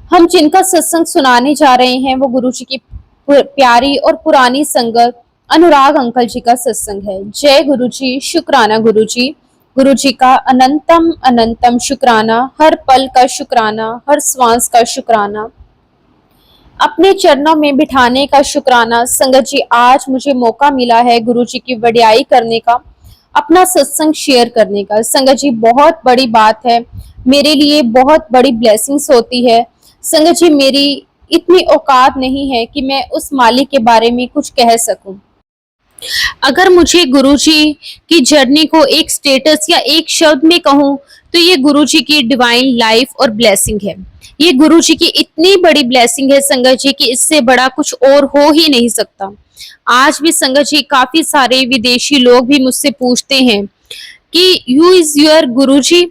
हम जिनका सत्संग सुनाने जा रहे हैं वो गुरुजी की प्यारी और पुरानी संगत अनुराग अंकल जी का सत्संग है। जय गुरुजी, शुक्राना गुरुजी। गुरुजी का अनंतम अनंतम शुक्राना, हर पल का शुक्राना, हर श्वास का शुक्राना, अपने चरणों में बिठाने का शुक्राना। संगत जी, आज मुझे मौका मिला है गुरुजी की वडियाई करने का, अपना सत्संग शेयर करने का। संगत जी, बहुत बड़ी बात है, मेरे लिए बहुत बड़ी ब्लेसिंग्स होती है। संगत जी, मेरी इतनी औकात नहीं है कि मैं उस मालिक के बारे में कुछ कह सकूं। अगर मुझे गुरुजी की जर्नी को एक स्टेटस या एक शब्द में कहूं तो ये गुरुजी की डिवाइन लाइफ और ब्लेसिंग है। ये गुरुजी की इतनी बड़ी ब्लेसिंग है संगत जी कि इससे बड़ा कुछ और हो ही नहीं सकता। आज भी संगत जी काफी सारे विदेशी लोग भी मुझसे पूछते हैं कि यू इज योर गुरुजी।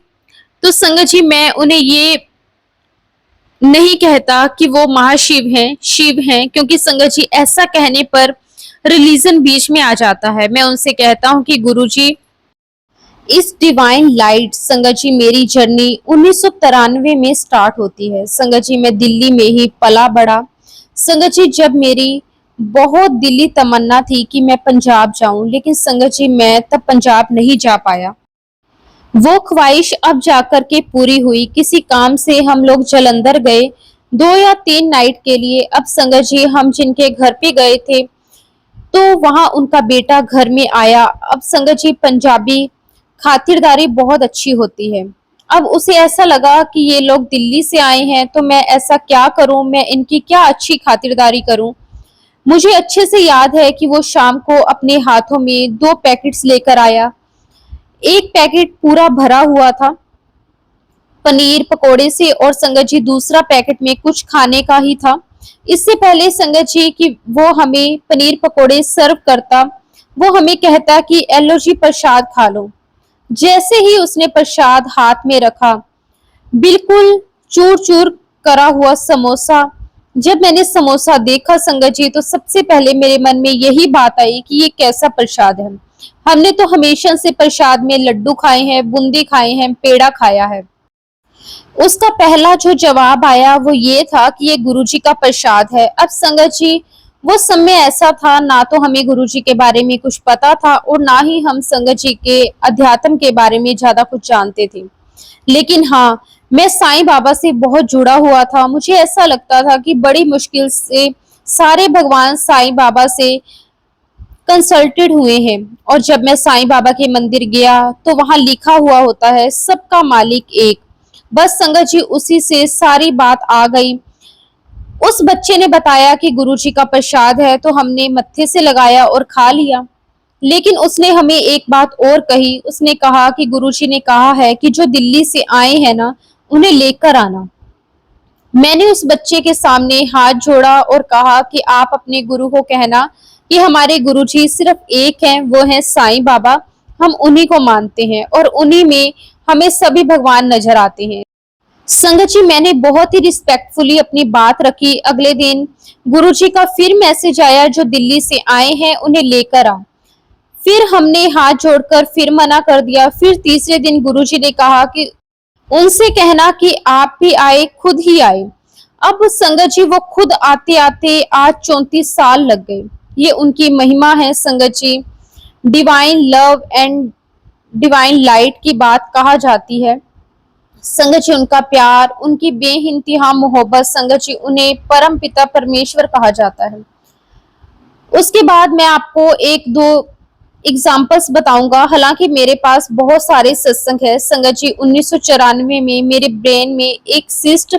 तो संगत जी, मैं उन्हें ये नहीं कहता कि वो महाशिव हैं, शिव हैं, क्योंकि संगत जी ऐसा कहने पर रिलीजन बीच में आ जाता है। मैं उनसे कहता हूँ कि गुरुजी, इस डिवाइन लाइट संगत जी मेरी जर्नी 1993 में स्टार्ट होती है। संगत जी, मैं दिल्ली में ही पला बड़ा। संगत जी, जब मेरी बहुत दिली तमन्ना थी कि मैं पंजाब जाऊं, लेकिन संगत जी मैं तब पंजाब नहीं जा पाया। वो ख्वाहिश अब जाकर के पूरी हुई। किसी काम से हम लोग जलंधर गए 2 या 3 नाइट के लिए। अब संगत जी, हम जिनके घर पे गए थे तो वहां उनका बेटा घर में आया। अब संगत जी, पंजाबी खातिरदारी बहुत अच्छी होती है। अब उसे ऐसा लगा कि ये लोग दिल्ली से आए हैं तो मैं ऐसा क्या करूं, मैं इनकी क्या अच्छी खातिरदारी करूं। मुझे अच्छे से याद है कि वो शाम को अपने हाथों में 2 पैकेट्स लेकर आया। एक पैकेट पूरा भरा हुआ था पनीर पकोड़े से और संगत जी दूसरा पैकेट में कुछ खाने का ही था। इससे पहले संगत जी कि वो हमें पनीर पकोड़े सर्व करता, वो हमें कहता कि एलो जी प्रसाद खा लो। जैसे ही उसने प्रसाद हाथ में रखा, बिल्कुल चूर चूर करा हुआ समोसा, जब मैंने समोसा देखा संगत जी तो सबसे पहले मेरे मन में यही बात आई कि ये कैसा प्रसाद है। हमने तो हमेशा से प्रसाद में लड्डू खाए हैं, बूंदी खाए हैं, पेड़ा खाया है। उसका पहला जो जवाब आया वो ये था कि ये गुरुजी का प्रसाद है। अब संगत जी, वो समय ऐसा था, ना तो हमें गुरुजी के बारे में कुछ पता था और ना ही हम संगत जी के अध्यात्म के बारे में ज्यादा कुछ जानते थे। लेकिन हाँ, मैं साईं बाबा से बहुत जुड़ा हुआ था। मुझे ऐसा लगता था कि बड़ी मुश्किल से सारे भगवान साईं बाबा से कंसल्टेड हुए हैं। और जब मैं साईं बाबा के मंदिर गया तो वहां लिखा हुआ होता है सबका मालिक एक। बस संगत जी, उसी से सारी बात आ गई। उस बच्चे ने बताया कि गुरुजी का प्रसाद है तो हमने मत्थे से लगाया और खा लिया। लेकिन उसने हमें एक बात और कही। उसने कहा कि गुरुजी ने कहा है कि जो दिल्ली से आए हैं ना, उन्हें लेकर आना। मैंने उस बच्चे के सामने हाथ जोड़ा और कहा कि आप अपने गुरु को कहना कि हमारे गुरुजी सिर्फ एक हैं, वो हैं साईं बाबा। हम उन्हीं को मानते हैं और उन्हीं में हमें सभी भगवान नजर आते हैं। संगत जी, मैंने बहुत ही रिस्पेक्टफुली अपनी बात रखी। अगले दिन गुरुजी का फिर मैसेज आया, जो दिल्ली से आए हैं उन्हें लेकर आ। फिर हमने हाथ जोड़कर फिर मना कर दिया। फिर तीसरे दिन गुरुजी ने कहा कि उनसे कहना कि आप भी आए, खुद ही आए। अब संगत जी, वो खुद आते आते आज 34 साल लग गए। ये उनकी महिमा है संगत जी। Divine love and divine light की बात कहा जाती है संगत जी। उनका प्यार, उनकी बेइंतहा मोहब्बत संगत जी, उन्हें परम पिता परमेश्वर कहा जाता है। उसके बाद मैं आपको एक दो एग्जाम्पल्स बताऊंगा। हालांकि मेरे पास बहुत सारे सत्संग है संगत जी। 1994 में मेरे ब्रेन में एक सिस्ट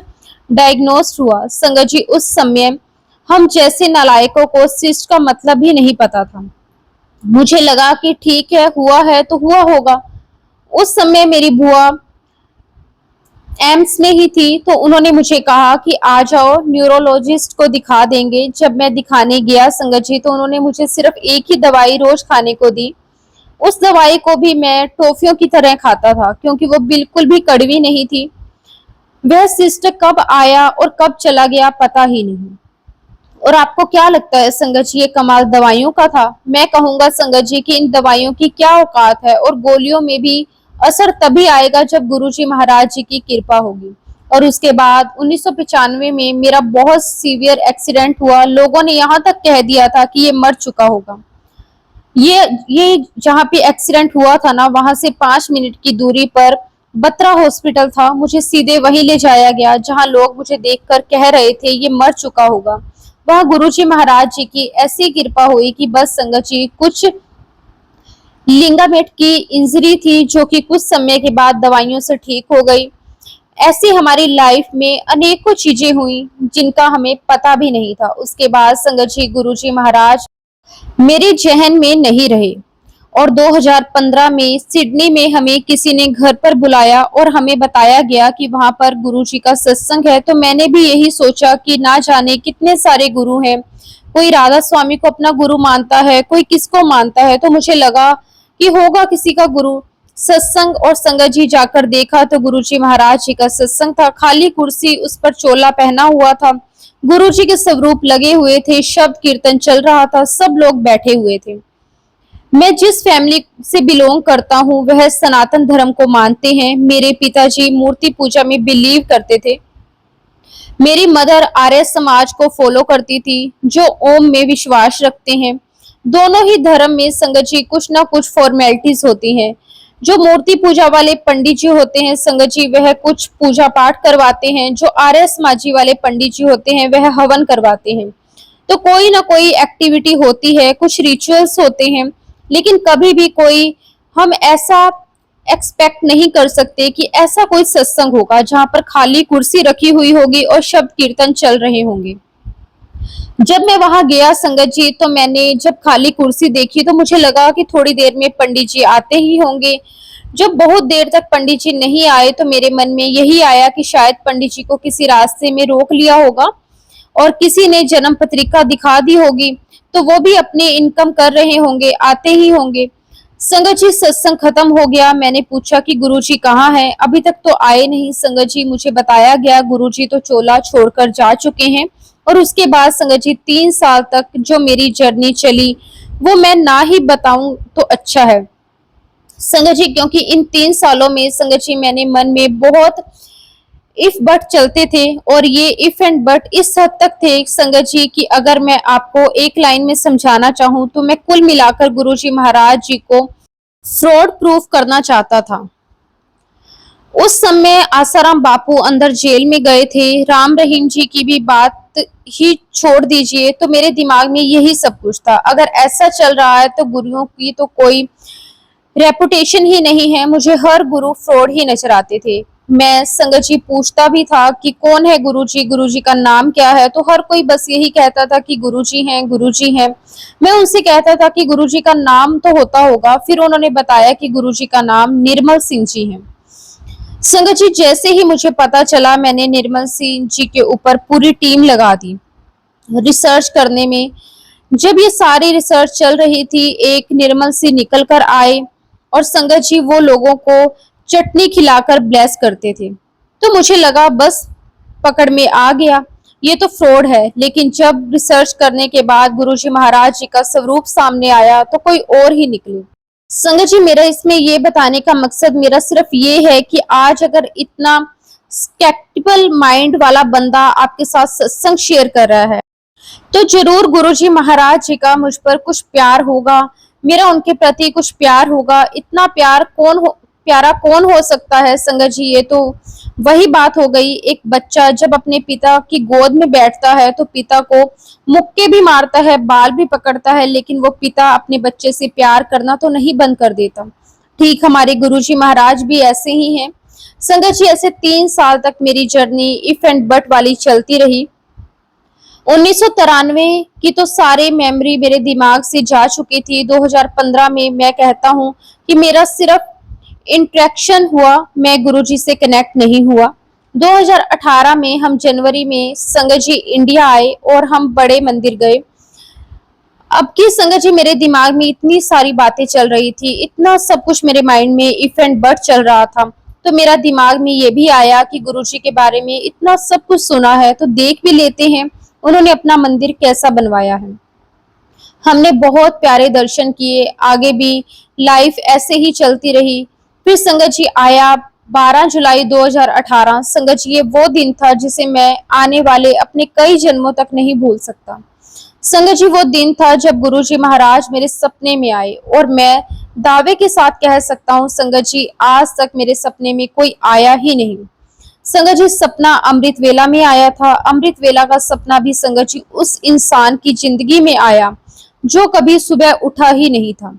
डायग्नोस्ट हुआ संगत जी। उस समय हम जैसे नालायकों को सिस्ट का मतलब ही नहीं पता था। मुझे लगा कि ठीक है, हुआ है तो हुआ होगा। उस समय मेरी बुआ एम्स में ही थी, तो उन्होंने मुझे कहा कि आ जाओ, न्यूरोलॉजिस्ट को दिखा देंगे। जब मैं दिखाने गया संगत जी, तो उन्होंने मुझे सिर्फ एक ही दवाई रोज खाने को दी। उस दवाई को भी मैं टॉफियों की तरह खाता था, क्योंकि वो बिल्कुल भी कड़वी नहीं थी। वह सिस्ट कब आया और कब चला गया पता ही नहीं। और आपको क्या लगता है संगत जी, ये कमाल दवाइयों का था? मैं कहूंगा संगत जी कि इन दवाइयों की क्या औकात है, और गोलियों में भी असर तभी आएगा जब गुरुजी महाराज जी की कृपा होगी। और उसके बाद 1995 में मेरा बहुत सीवियर एक्सीडेंट हुआ। लोगों ने यहाँ तक कह दिया था कि ये मर चुका होगा। ये जहाँ पे एक्सीडेंट हुआ था ना, वहां से 5 मिनट की दूरी पर बत्रा हॉस्पिटल था। मुझे सीधे वहीं ले जाया गया जहाँ लोग मुझे देखकर कह रहे थे ये मर चुका होगा। वह गुरुजी महाराज जी की ऐसी कृपा हुई कि बस संगत जी, कुछ लिंगामेट की इंजरी थी जो कि कुछ समय के बाद दवाइयों से ठीक हो गई। ऐसी हमारी लाइफ में अनेकों चीजें हुई जिनका हमें पता भी नहीं था। उसके बाद संगत जी, गुरुजी महाराज मेरे जहन में नहीं रहे। और 2015 में सिडनी में हमें किसी ने घर पर बुलाया और हमें बताया गया कि वहां पर गुरुजी का सत्संग है। तो मैंने भी यही सोचा कि ना जाने कितने सारे गुरु हैं। कोई राधा स्वामी को अपना गुरु मानता है, कोई किसको मानता है। तो मुझे लगा कि होगा किसी का गुरु सत्संग। और संगत जी, जाकर देखा तो गुरुजी महाराज जी का सत्संग था। खाली कुर्सी, उस पर चोला पहना हुआ था, गुरुजी के स्वरूप लगे हुए थे, शब्द कीर्तन चल रहा था, सब लोग बैठे हुए थे। मैं जिस फैमिली से बिलोंग करता हूँ वह सनातन धर्म को मानते हैं। मेरे पिताजी मूर्ति पूजा में बिलीव करते थे। मेरी मदर आर्य समाज को फॉलो करती थी, जो ओम में विश्वास रखते हैं। दोनों ही धर्म में संगत जी कुछ ना कुछ फॉर्मेलिटीज होती हैं। जो मूर्ति पूजा वाले पंडित जी होते हैं संगत जी, वह कुछ पूजा पाठ करवाते हैं। जो आर्य समाजी वाले पंडित जी होते हैं वह हवन करवाते हैं। तो कोई ना कोई एक्टिविटी होती है, कुछ रिचुअल्स होते हैं। लेकिन कभी भी कोई हम ऐसा एक्सपेक्ट नहीं कर सकते कि ऐसा कोई सत्संग होगा जहां पर खाली कुर्सी रखी हुई होगी और शब्द कीर्तन चल रहे होंगे। जब मैं वहां गया संगत जी, तो मैंने जब खाली कुर्सी देखी तो मुझे लगा कि थोड़ी देर में पंडित जी आते ही होंगे। जब बहुत देर तक पंडित जी नहीं आए तो मेरे मन में यही आया कि शायद पंडित जी को किसी रास्ते में रोक लिया होगा और किसी ने जन्म पत्रिका दिखा दी होगी, तो वो भी अपने इनकम कर रहे होंगे, आते ही होंगे। संगत जी, सत्संग खत्म हो गया। मैंने पूछा कि गुरुजी कहाँ हैं? अभी तक तो आए नहीं संगत जी। मुझे बताया गया गुरुजी तो चोला छोड़कर जा चुके हैं। और उसके बाद संगत जी 3 साल तक जो मेरी जर्नी चली वो मैं ना ही बताऊं तो अच्छा है संगत जी, क्योंकि इन 3 सालों में संगत जी मैंने मन में बहुत इफ बट चलते थे। और ये इफ एंड बट इस हद तक थे संगत जी कि अगर मैं आपको एक लाइन में समझाना चाहूं तो मैं कुल मिलाकर गुरुजी महाराज जी को फ्रॉड प्रूफ करना चाहता था। उस समय आसाराम बापू अंदर जेल में गए थे। राम रहीम जी की भी बात ही छोड़ दीजिए, तो मेरे दिमाग में यही सब कुछ था। अगर ऐसा चल रहा है तो गुरुओं की तो कोई रेपुटेशन ही नहीं है। मुझे हर गुरु फ्रॉड ही नजर आते थे। मैं संगत जी पूछता भी था कि कौन है गुरुजी, गुरुजी का नाम क्या है? तो हर कोई बस यही कहता था कि गुरुजी हैं, गुरुजी हैं। मैं उनसे कहता था कि गुरुजी का नाम तो होता होगा। फिर उन्होंने बताया कि गुरुजी का नाम निर्मल सिंह जी है। संगत जी, जैसे ही मुझे पता चला मैंने निर्मल सिंह जी के ऊपर पूरी टीम लगा दी रिसर्च करने में। जब ये सारी रिसर्च चल रही थी, एक निर्मल सिंह निकल कर आए और संगत जी वो लोगों को चटनी खिलाकर ब्लेस करते थे। तो मुझे लगा बस पकड़ में आ गया, ये तो फ्रॉड है। लेकिन जब रिसर्च करने के बाद गुरुजी महाराज जी का स्वरूप सामने आया तो कोई और ही निकले। संगत जी, मेरा इसमें ये बताने का मकसद मेरा सिर्फ ये है कि आज अगर इतना स्केप्टिकल माइंड वाला बंदा आपके साथ सत्संग शेयर कर रहा है तो जरूर गुरुजी महाराज जी का मुझ पर कुछ प्यार होगा, मेरा उनके प्रति कुछ प्यार होगा। इतना प्यारा कौन हो सकता है संगत जी। ये तो वही बात हो गई, एक बच्चा जब अपने पिता की गोद में बैठता है तो पिता को मुक्के भी मारता है, बाल भी पकड़ता है, लेकिन वो पिता अपने बच्चे से प्यार करना तो नहीं बंद कर देता। ठीक हमारे गुरुजी महाराज भी ऐसे ही हैं संगत जी। ऐसे 3 साल तक मेरी जर्नी इफ एंड बट वाली चलती रही। 1993 की तो सारे मेमोरी मेरे दिमाग से जा चुकी थी। 2015 में मैं कहता हूँ कि मेरा सिर्फ इंट्रैक्शन हुआ, मैं गुरुजी से कनेक्ट नहीं हुआ। 2018 में हम जनवरी में संगत जी इंडिया आए और हम बड़े मंदिर गए। अब की संगत जी मेरे दिमाग में इतनी सारी बातें चल रही थी, इतना सब कुछ मेरे माइंड में इफ एंड बट चल रहा था, तो मेरा दिमाग में ये भी आया कि गुरुजी के बारे में इतना सब कुछ सुना है तो देख भी लेते हैं उन्होंने अपना मंदिर कैसा बनवाया है। हमने बहुत प्यारे दर्शन किए, आगे भी लाइफ ऐसे ही चलती रही। फिर संगत जी आया 12 जुलाई 2018। संगत जी ये वो दिन था जिसे मैं आने वाले अपने कई जन्मों तक नहीं भूल सकता। संगत जी वो दिन था जब गुरुजी महाराज मेरे सपने में आए और मैं दावे के साथ कह सकता हूँ संगत जी आज तक मेरे सपने में कोई आया ही नहीं। संगत जी सपना अमृत वेला में आया था। अमृत वेला का सपना भी संगत जी उस इंसान की जिंदगी में आया जो कभी सुबह उठा ही नहीं था।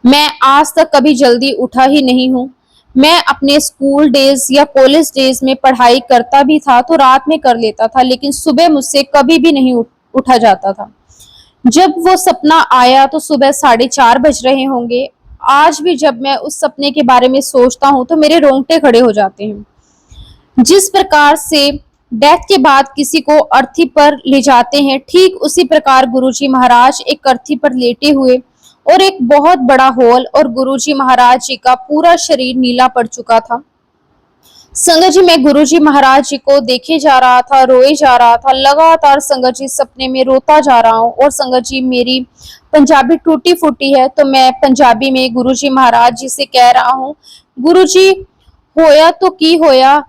मैं आज तक कभी जल्दी उठा ही नहीं हूँ। मैं अपने स्कूल डेज या कॉलेज डेज में पढ़ाई करता भी था तो रात में कर लेता था, लेकिन सुबह मुझसे कभी भी नहीं उठा जाता था। जब वो सपना आया तो सुबह 4:30 बज रहे होंगे। आज भी जब मैं उस सपने के बारे में सोचता हूँ तो मेरे रोंगटे खड़े हो जाते हैं। जिस प्रकार से डेथ के बाद किसी को अर्थी पर ले जाते हैं, ठीक उसी प्रकार गुरुजी महाराज एक अर्थी पर लेटे हुए और एक बहुत बड़ा हॉल और गुरुजी महाराज जी का पूरा शरीर नीला पड़ चुका था। संगत जी मैं गुरुजी महाराज जी को देखे जा रहा था, रोए जा रहा था, लगातार संगत जी सपने में रोता जा रहा हूँ। और संगत जी मेरी पंजाबी टूटी फूटी है तो मैं पंजाबी में गुरुजी महाराज जी से कह रहा हूँ, गुरुजी होया तो की होया।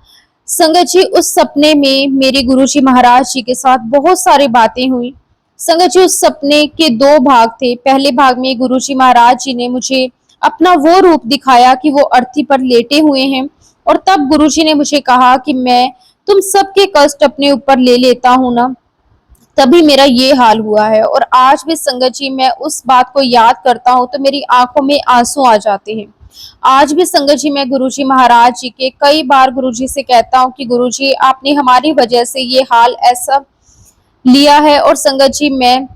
संगत जी उस सपने में मेरे गुरुजी महाराज जी के साथ बहुत सारी बातें हुई। संगत जी उस सपने के 2 भाग थे। पहले भाग में गुरुजी महाराज जी ने मुझे अपना वो रूप दिखाया कि वो अर्थी पर लेटे हुए हैं और तब गुरुजी ने मुझे कहा कि मैं तुम सबके कष्ट अपने ऊपर ले लेता हूं ना, तभी मेरा ये हाल हुआ है। और आज भी संगत जी मैं उस बात को याद करता हूँ तो मेरी आंखों में आंसू आ जाते हैं। आज भी संगत जी मैं गुरुजी महाराज जी के कई बार गुरुजी से कहता हूँ कि गुरुजी आपने हमारी वजह से ये हाल ऐसा लिया है। और संगत जी मैं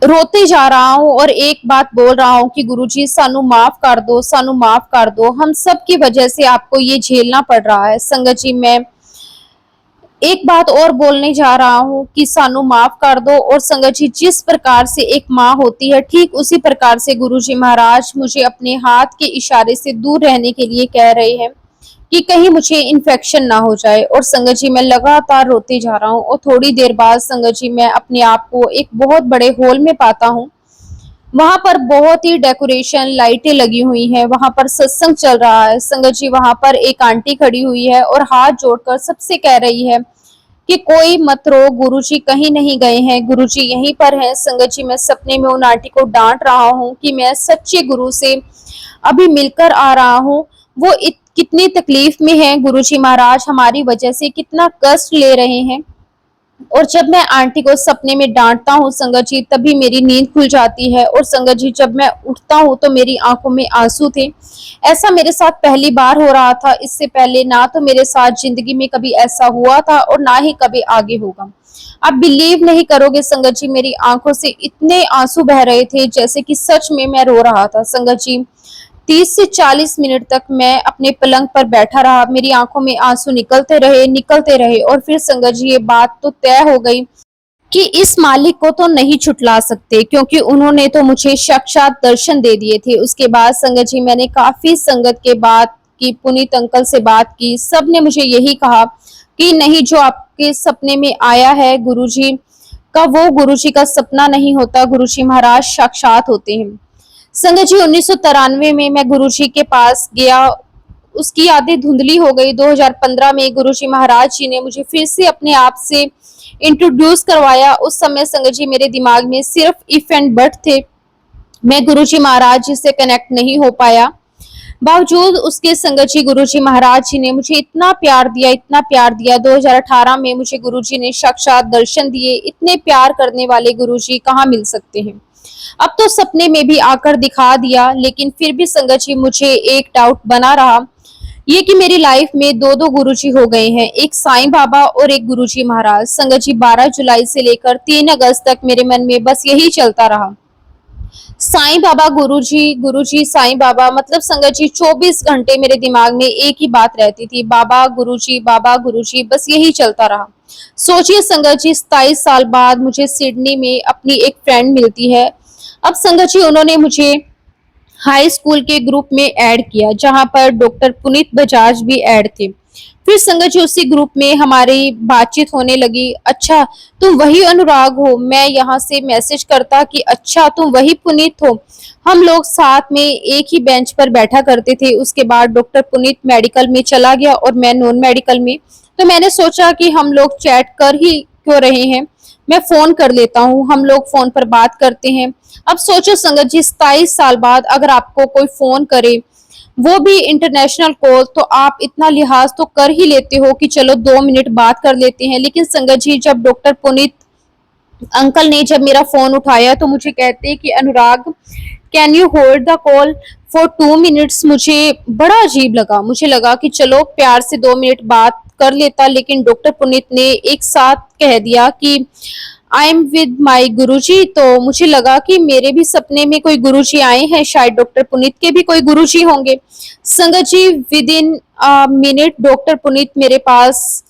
रोते जा रहा हूँ और एक बात बोल रहा हूँ कि गुरुजी सानू माफ कर दो, सानू माफ कर दो, हम सब की वजह से आपको ये झेलना पड़ रहा है। संगत जी मैं एक बात और बोलने जा रहा हूँ कि सानू माफ कर दो। और संगत जी जिस प्रकार से एक माँ होती है ठीक उसी प्रकार से गुरुजी महाराज मुझे अपने हाथ के इशारे से दूर रहने के लिए कह रहे हैं कि कहीं मुझे इन्फेक्शन ना हो जाए। और संगत जी मैं लगातार रोते जा रहा हूँ और थोड़ी देर बाद संगत जी मैं अपने आप को एक बहुत बड़े हॉल में पाता हूँ। वहां पर बहुत ही डेकोरेशन लाइटें लगी हुई हैं, वहां पर सत्संग चल रहा है। संगत जी वहां पर एक आंटी खड़ी हुई है और हाथ जोड़कर सबसे कह रही है कि कोई मत रो, गुरुजी कहीं नहीं गए हैं, गुरुजी यहीं पर हैं। संगत जी मैं सपने में उन आंटी को डांट रहा हूँ कि मैं सच्चे गुरु से अभी मिलकर आ रहा हूँ, वो कितनी तकलीफ में है, गुरुजी महाराज हमारी वजह से कितना कष्ट ले रहे हैं। और जब मैं आंटी को सपने में डांटता हूँ संगत जी तभी मेरी नींद खुल जाती है। और संगत जी जब मैं उठता हूँ तो मेरी आंखों में आंसू थे। ऐसा मेरे साथ पहली बार हो रहा था, इससे पहले ना तो मेरे साथ जिंदगी में कभी ऐसा हुआ था और ना ही कभी आगे होगा। आप बिलीव नहीं करोगे संगत जी मेरी आंखों से इतने आंसू बह रहे थे जैसे कि सच में मैं रो रहा था। संगत जी 30 से 40 मिनट तक मैं अपने पलंग पर बैठा रहा। मेरी आंखों में आंसू निकलते रहे और फिर संगत जी ये बात तो तय हो गई कि इस मालिक को तो नहीं छुटला सकते, क्योंकि उन्होंने तो मुझे साक्षात दर्शन दे दिए थे। उसके बाद संगत जी मैंने काफी संगत के बात की, पुनीत अंकल से बात की, सब ने मुझे यही कहा कि नहीं, जो आपके सपने में आया है गुरुजी का, वो गुरुजी का सपना नहीं होता, गुरुजी महाराज साक्षात होते हैं। संगत जी 1993 में मैं गुरुजी के पास गया, उसकी यादें धुंधली हो गई। 2015 में गुरुजी महाराज जी ने मुझे फिर से अपने आप से इंट्रोड्यूस करवाया। उस समय संगत जी मेरे दिमाग में सिर्फ इफ एंड बट थे, मैं गुरुजी महाराज जी से कनेक्ट नहीं हो पाया। बावजूद उसके संगत जी गुरुजी महाराज जी ने मुझे इतना प्यार दिया, इतना प्यार दिया। 2018 में मुझे गुरुजी ने साक्षात दर्शन दिए। इतने प्यार करने वाले गुरुजी कहाँ मिल सकते हैं। अब तो सपने में भी आकर दिखा दिया, लेकिन फिर भी संगत जी मुझे एक डाउट बना रहा, ये कि मेरी लाइफ में दो दो गुरुजी हो गए हैं, एक साईं बाबा और एक गुरुजी महाराज। संगत जी 12 जुलाई से लेकर 3 अगस्त तक मेरे मन में बस यही चलता रहा, साईं बाबा गुरुजी, गुरुजी साईं बाबा। मतलब संगत जी 24 घंटे मेरे दिमाग में एक ही बात रहती थी, बाबा गुरुजी, बस यही चलता रहा। सोचिए संगत जी 27 साल बाद मुझे सिडनी में अपनी एक फ्रेंड मिलती है। अब संगत जी उन्होंने मुझे हाई स्कूल के ग्रुप में ऐड किया, जहां पर डॉक्टर पुनीत बजाज भी ऐड थे। फिर संगत जी उसी ग्रुप में हमारी बातचीत होने लगी। अच्छा तुम वही अनुराग हो, मैं यहाँ से मैसेज करता कि अच्छा तुम वही पुनीत हो। हम लोग साथ में एक ही बेंच पर बैठा करते थे। उसके बाद डॉक्टर पुनीत मेडिकल में चला गया और मैं नॉन मेडिकल में, तो मैंने सोचा कि हम लोग चैट कर ही क्यों रहे हैं, मैं फोन कर लेता हूँ, हम लोग फोन पर बात करते हैं। अब सोचो संगत जी 27 साल बाद अगर आपको कोई फोन करे, वो भी इंटरनेशनल कॉल, तो आप इतना लिहाज तो कर ही लेते हो कि चलो 2 मिनट बात कर लेते हैं। लेकिन संगत जी जब डॉक्टर पुनीत अंकल ने जब मेरा फोन उठाया तो मुझे कहते कि Anurag can you hold the call for 2 minutes. मुझे बड़ा अजीब लगा, मुझे लगा कि चलो प्यार से 2 मिनट बात कर लेता, लेकिन डॉक्टर पुनीत ने एक साथ कह दिया कि आई एम विद माई गुरुजी। तो मुझे लगा कि मेरे भी सपने में कोई गुरुजी आए हैं, शायद डॉक्टर पुनीत के भी कोई गुरुजी होंगे। संगत जी within minute doctor Puneet मेरे पास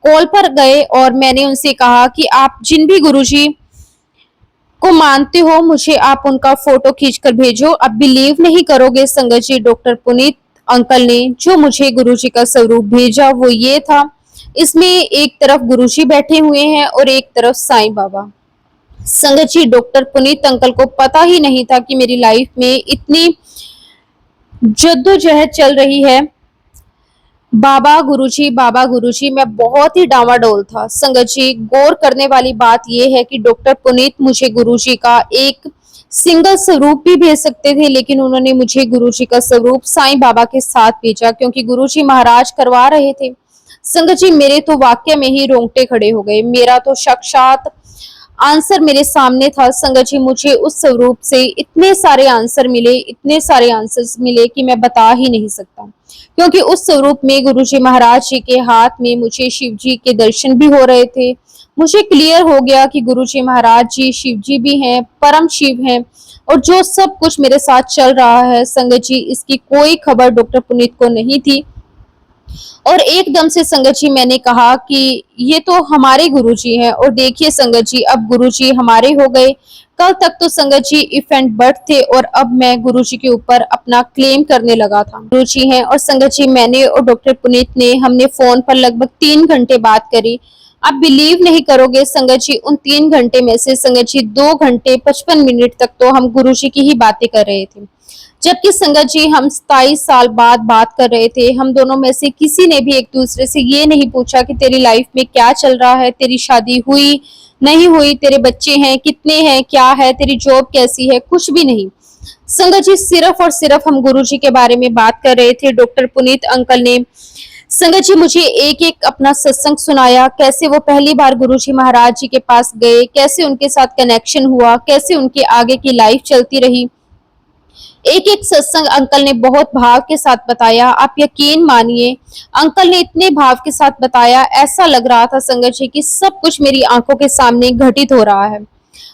कॉल पर गए और मैंने उनसे कहा कि आप जिन भी गुरुजी को मानते हो, मुझे आप उनका फोटो खींचकर भेजो। अब बिलीव नहीं करोगे संगत जी, डॉक्टर पुनीत अंकल ने जो मुझे गुरुजी का स्वरूप भेजा वो ये था। इसमें एक तरफ गुरुजी बैठे हुए हैं और एक तरफ साईं बाबा। संगत जी डॉक्टर पुनीत अंकल को पता ही नहीं था कि मेरी लाइफ में इतनी जद्दोजहद चल रही है। बाबा गुरुजी, मैं बहुत ही डावाडोल था। संगत जी गौर करने वाली बात यह है कि डॉक्टर पुनीत मुझे गुरुजी का एक सिंगल स्वरूप भी भेज सकते थे, लेकिन उन्होंने मुझे गुरुजी का स्वरूप साईं बाबा के साथ भेजा, क्योंकि गुरुजी महाराज करवा रहे थे। संगत जी मेरे तो वाक्य में ही रोंगटे खड़े हो गए, मेरा तो साक्षात आंसर मेरे सामने था। संगत जी मुझे उस स्वरूप से इतने सारे आंसर मिले, इतने सारे आंसर्स मिले कि मैं बता ही नहीं सकता, क्योंकि उस स्वरूप में गुरुजी महाराज जी के हाथ में मुझे शिव जी के दर्शन भी हो रहे थे। मुझे क्लियर हो गया कि गुरुजी महाराज जी शिव जी भी हैं, परम शिव हैं, और जो सब कुछ मेरे साथ चल रहा है संगत जी इसकी कोई खबर डॉक्टर पुनीत को नहीं थी। और एकदम से संगत जी मैंने कहा कि ये तो हमारे गुरुजी हैं, और देखिए संगत जी अब गुरुजी हमारे हो गए। कल तक तो संगत जी इफ एंड बट थे, और अब मैं गुरुजी के ऊपर अपना क्लेम करने लगा था। गुरुजी हैं, और संगत जी मैंने और डॉक्टर पुनीत ने हमने फोन पर लगभग 3 घंटे बात करी। आप बिलीव नहीं करोगे संगत जी उन 3 घंटे में से संगत जी 2 घंटे 55 मिनट तक तो हम गुरुजी की ही बातें कर रहे थे, जबकि संगत जी हम 27 साल बाद बात कर रहे थे। हम दोनों में से किसी ने भी एक दूसरे से ये नहीं पूछा कि तेरी लाइफ में क्या चल रहा है, तेरी शादी हुई नहीं हुई, तेरे बच्चे हैं कितने हैं, क्या है, तेरी जॉब कैसी है, कुछ भी नहीं। संगत जी सिर्फ और सिर्फ हम गुरुजी के बारे में बात कर रहे थे। डॉक्टर पुनीत अंकल ने संगत जी मुझे एक एक अपना सत्संग सुनाया, कैसे वो पहली बार गुरुजी महाराज जी के पास गए, कैसे उनके साथ कनेक्शन हुआ, कैसे उनके आगे की लाइफ चलती रही। एक एक सत्संग अंकल ने बहुत भाव के साथ बताया। आप यकीन मानिए अंकल ने इतने भाव के साथ बताया, ऐसा लग रहा था संगत जी कि सब कुछ मेरी आंखों के सामने घटित हो रहा है।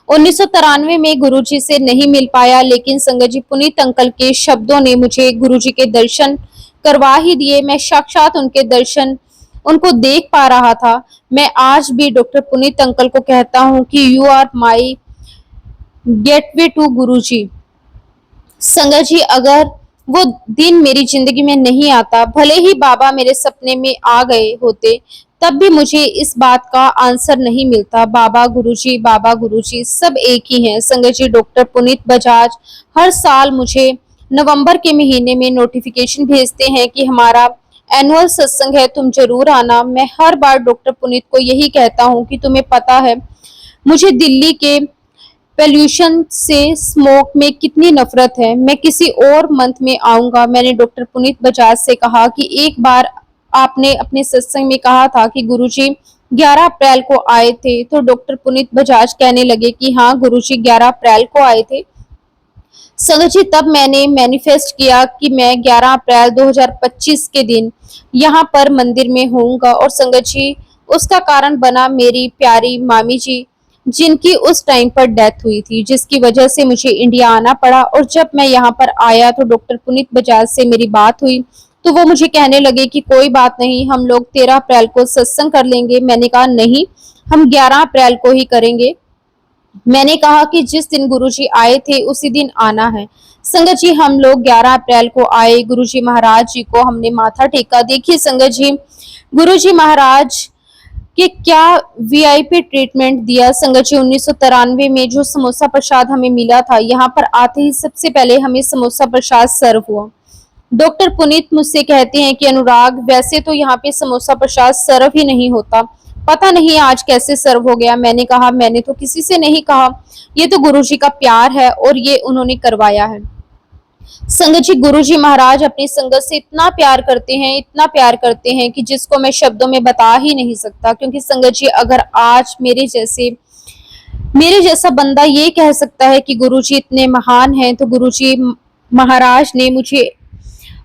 1993 में गुरुजी से नहीं मिल पाया, लेकिन संगत जी पुनीत अंकल के शब्दों ने मुझे गुरुजी के दर्शन करवा ही दिए। मैं साक्षात उनके दर्शन उनको देख पा रहा था। मैं आज भी डॉक्टर पुनीत अंकल को कहता हूँ कि you are my gateway to Guruji. संगत जी, अगर वो दिन मेरी जिंदगी में नहीं आता, भले ही बाबा मेरे सपने में आ गए होते, तब भी मुझे इस बात का आंसर नहीं मिलता। बाबा गुरुजी सब एक ही हैं। संगत जी, डॉक्टर पुनीत बजाज हर साल मुझे नवंबर के महीने में नोटिफिकेशन भेजते हैं कि हमारा एनुअल सत्संग है, तुम जरूर आना। मैं हर बार डॉक्टर पुनीत को यही कहता हूँ कि तुम्हें पता है मुझे दिल्ली के पोल्यूशन से, स्मोक में कितनी नफरत है। मैं किसी और मंथ में आऊंगा। मैंने डॉक्टर पुनीत बजाज से कहा कि एक बार आपने अपने सत्संग में कहा था कि गुरुजी 11 अप्रैल को आए थे, तो डॉक्टर पुनीत बजाज कहने लगे कि हाँ गुरुजी 11 अप्रैल को आए थे। संगत जी, तब मैंने मैनिफेस्ट किया कि मैं 11 अप्रैल 2025 के दिन यहाँ पर मंदिर में होऊंगा। और संगत जी, उसका कारण बना मेरी प्यारी मामी जी, जिनकी उस टाइम पर डेथ हुई थी, जिसकी वजह से मुझे इंडिया आना पड़ा। और जब मैं यहाँ पर आया तो डॉक्टर पुनीत बजाज से मेरी बात हुई, तो वो मुझे कहने लगे कि कोई बात नहीं, हम लोग 13 अप्रैल को सत्संग कर लेंगे। मैंने कहा नहीं, हम 11 अप्रैल को ही करेंगे। मैंने कहा कि जिस दिन गुरुजी आए थे उसी दिन आना है। संगत जी, हम लोग 11 अप्रैल को आए। गुरुजी महाराज जी को हमने माथा टेका। देखिए संगत जी, गुरुजी महाराज कि क्या वीआईपी ट्रीटमेंट दिया। संगत जी, 1993 में जो समोसा प्रसाद हमें मिला था, यहाँ पर आते ही सबसे पहले हमें समोसा प्रसाद सर्व हुआ। डॉक्टर पुनीत मुझसे कहते हैं कि अनुराग, वैसे तो यहाँ पे समोसा प्रसाद सर्व ही नहीं होता, पता नहीं आज कैसे सर्व हो गया। मैंने कहा मैंने तो किसी से नहीं कहा, ये तो गुरुजी का प्यार है और ये उन्होंने करवाया है। संगत जी, गुरुजी महाराज अपनी संगत से इतना प्यार करते हैं, इतना प्यार करते हैं कि जिसको मैं शब्दों में बता ही नहीं सकता। क्योंकि संगत जी, अगर आज मेरे जैसा बंदा ये कह सकता है कि गुरुजी इतने महान हैं, तो गुरुजी महाराज ने मुझे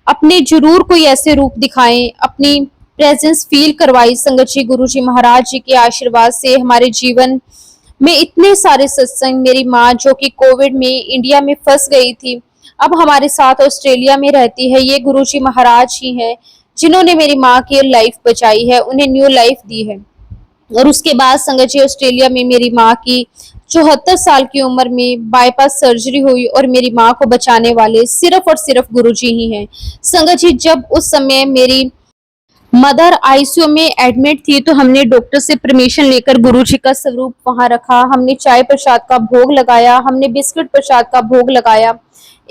अपने जरूर कोई ऐसे रूप दिखाए, अपनी प्रेजेंस फील करवाई। संगत जी, गुरुजी महाराज जी के आशीर्वाद से हमारे जीवन में इतने सारे सत्संग। मेरी माँ जो कि कोविड में इंडिया में फंस गई थी, अब हमारे साथ ऑस्ट्रेलिया में रहती है। ये गुरुजी महाराज ही हैं जिन्होंने मेरी माँ की लाइफ बचाई है, उन्हें न्यू लाइफ दी है। और उसके बाद संगत जी, ऑस्ट्रेलिया में मेरी माँ की 74 साल की उम्र में बाईपास सर्जरी हुई और मेरी माँ को बचाने वाले सिर्फ और सिर्फ गुरुजी ही हैं। संगत जी, जब उस समय मेरी मदर आईसीयू में एडमिट थी, तो हमने डॉक्टर से परमिशन लेकर गुरुजी का स्वरूप वहां रखा। हमने चाय प्रसाद का भोग लगाया, हमने बिस्कुट प्रसाद का भोग लगाया।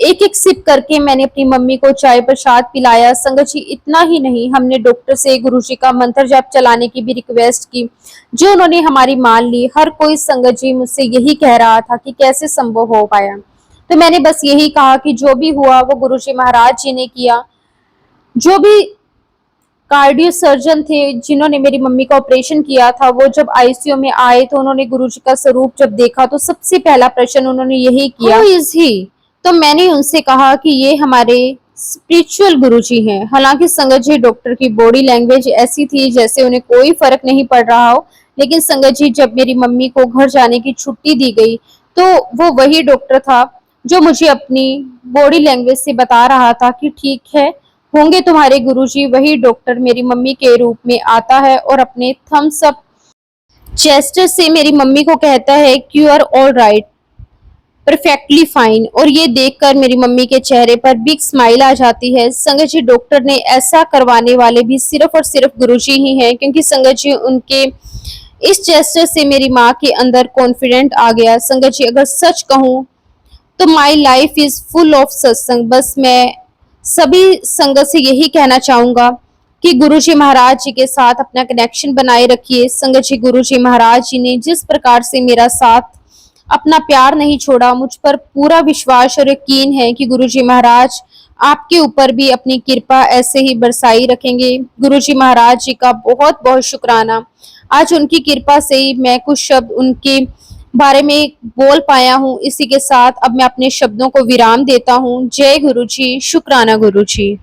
एक एक सिप करके मैंने अपनी मम्मी को चाय प्रसाद पिलाया। संगत जी, इतना ही नहीं, हमने डॉक्टर से गुरुजी का मंत्र जाप चलाने की भी रिक्वेस्ट की, जो उन्होंने हमारी मान ली। हर कोई संगत जी मुझसे यही कह रहा था कि कैसे संभव हो पाया। तो मैंने बस यही कहा कि जो भी हुआ वो गुरुजी महाराज जी ने किया। जो भी कार्डियो सर्जन थे जिन्होंने मेरी मम्मी का ऑपरेशन किया था, वो जब आईसीयू में आए तो उन्होंने गुरुजी का स्वरूप जब देखा, तो सबसे पहला प्रश्न उन्होंने यही किया, Who is he? तो मैंने उनसे कहा कि ये हमारे स्पिरिचुअल गुरुजी हैं। हालांकि संगत जी, डॉक्टर की बॉडी लैंग्वेज ऐसी थी जैसे उन्हें कोई फर्क नहीं पड़ रहा हो। लेकिन संगत जी, जब मेरी मम्मी को घर जाने की छुट्टी दी गई, तो वो वही डॉक्टर था जो मुझे अपनी बॉडी लैंग्वेज से बता रहा था कि ठीक है, होंगे तुम्हारे गुरुजी। वही डॉक्टर मेरी मम्मी के रूप में आता है और अपने थम्स अप जेस्चर से मेरी मम्मी को कहता है कि you are all right, perfectly fine. और ये देखकर मेरी मम्मी के चेहरे पर बिग स्माइल आ जाती है। संगत जी, डॉक्टर ने ऐसा करवाने वाले भी सिर्फ और सिर्फ गुरुजी ही हैं, क्योंकि संगत जी, उनके इस जेस्चर से मेरी माँ के अंदर कॉन्फिडेंट आ गया। संगत जी, अगर सच कहूँ तो my life is full of सत्संग। बस मैं सभी संगत से यही कहना चाहूंगा कि गुरुजी महाराज जी के साथ अपना कनेक्शन बनाए रखिए। संगत जी, गुरुजी महाराज जी ने जिस प्रकार से मेरा साथ, अपना प्यार नहीं छोड़ा, मुझ पर पूरा विश्वास और यकीन है कि गुरुजी महाराज आपके ऊपर भी अपनी कृपा ऐसे ही बरसाई रखेंगे। गुरुजी महाराज जी का बहुत बहुत शुक्राना। आज उनकी कृपा से ही मैं कुछ शब्द उनके बारे में बोल पाया हूँ। इसी के साथ अब मैं अपने शब्दों को विराम देता हूँ। जय गुरुजी, शुक्राना गुरुजी।